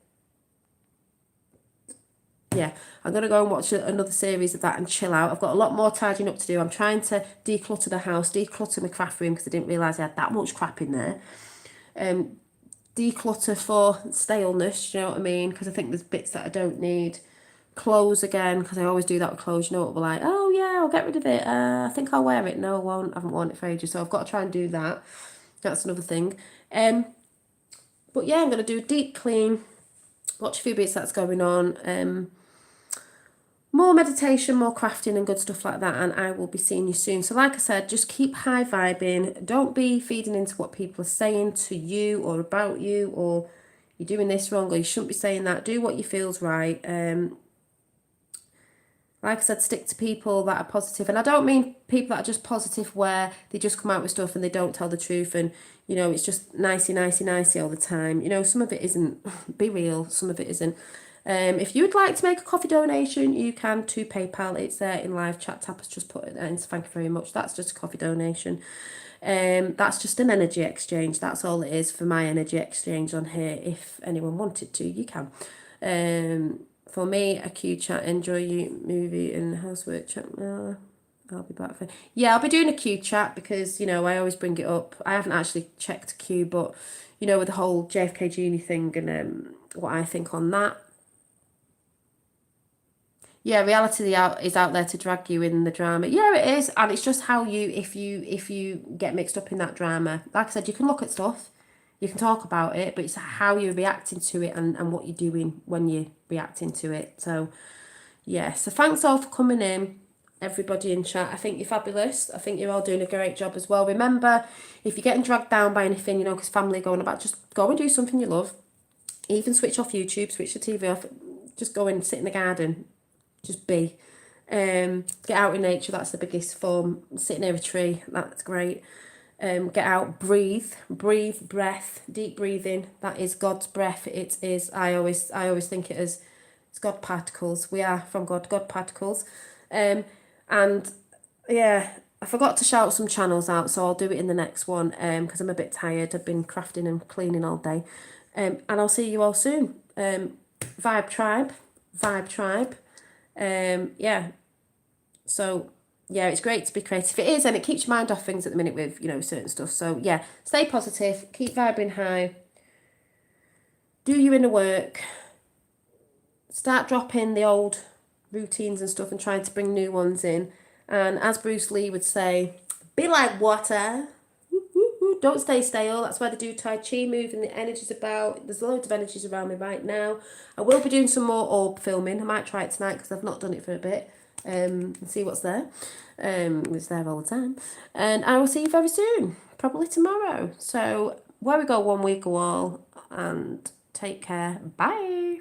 Yeah, I'm going to go and watch another series of that and chill out. I've got a lot more tidying up to do. I'm trying to declutter the house, declutter my craft room because I didn't realise I had that much crap in there. Declutter for staleness, you know what I mean? Because I think there's bits that I don't need. Clothes again, because I always do that with clothes. You know what, we're like, oh yeah, I'll get rid of it. I think I'll wear it. No, I won't. I haven't worn it for ages. So I've got to try and do that. That's another thing. But yeah, I'm going to do a deep clean, watch a few bits that's going on. More meditation, more crafting and good stuff like that, and I will be seeing you soon. So like I said, just keep high vibing. Don't be feeding into what people are saying to you or about you, or you're doing this wrong or you shouldn't be saying that. Do what you feel's right. Like I said, stick to people that are positive. And I don't mean people that are just positive where they just come out with stuff and they don't tell the truth and, you know, it's just nicey all the time. You know, some of it isn't. Be real, some of it isn't. If you would like to make a coffee donation, you can to PayPal. It's there in live chat. Tap has just put it in. So thank you very much. That's just a coffee donation. That's just an energy exchange. That's all it is for my energy exchange on here. If anyone wanted to, you can. For me, a Q chat. Enjoy you movie and housework chat. I'll be back for. Yeah, I'll be doing a Q chat because, you know, I always bring it up. I haven't actually checked Q, but, you know, with the whole JFK Jr. thing and what I think on that. Yeah, reality is out there to drag you in the drama. Yeah, it is, and it's just how you, if you get mixed up in that drama. Like I said, you can look at stuff, you can talk about it, but it's how you're reacting to it and what you're doing when you're reacting to it. So, yeah. So thanks all for coming in, everybody in chat. I think you're fabulous. I think you're all doing a great job as well. Remember, if you're getting dragged down by anything, you know, because family are going about, just go and do something you love. Even switch off YouTube, switch the TV off. Just go and sit in the garden. Just be. Get out in nature, that's the biggest form. Sit near a tree, that's great. Get out, breathe, breath, deep breathing. That is God's breath. It is, I always think it as, it's God particles. We are from God particles. And yeah, I forgot to shout some channels out, so I'll do it in the next one because I'm a bit tired. I've been crafting and cleaning all day. And I'll see you all soon. Vibe Tribe. Yeah, so yeah, it's great to be creative. It is, and it keeps your mind off things at the minute with, you know, certain stuff. So yeah, stay positive, keep vibing high, do your inner work, start dropping the old routines and stuff and trying to bring new ones in. And as Bruce Lee would say, Be like water. Don't stay stale. That's why they do Tai Chi, moving the energies about. There's loads of energies around me right now. I will be doing some more orb filming. I might try it tonight because I've not done it for a bit. And see what's there. It's there all the time. And I will see you very soon. Probably tomorrow. So, where we go one week go all. And take care. Bye.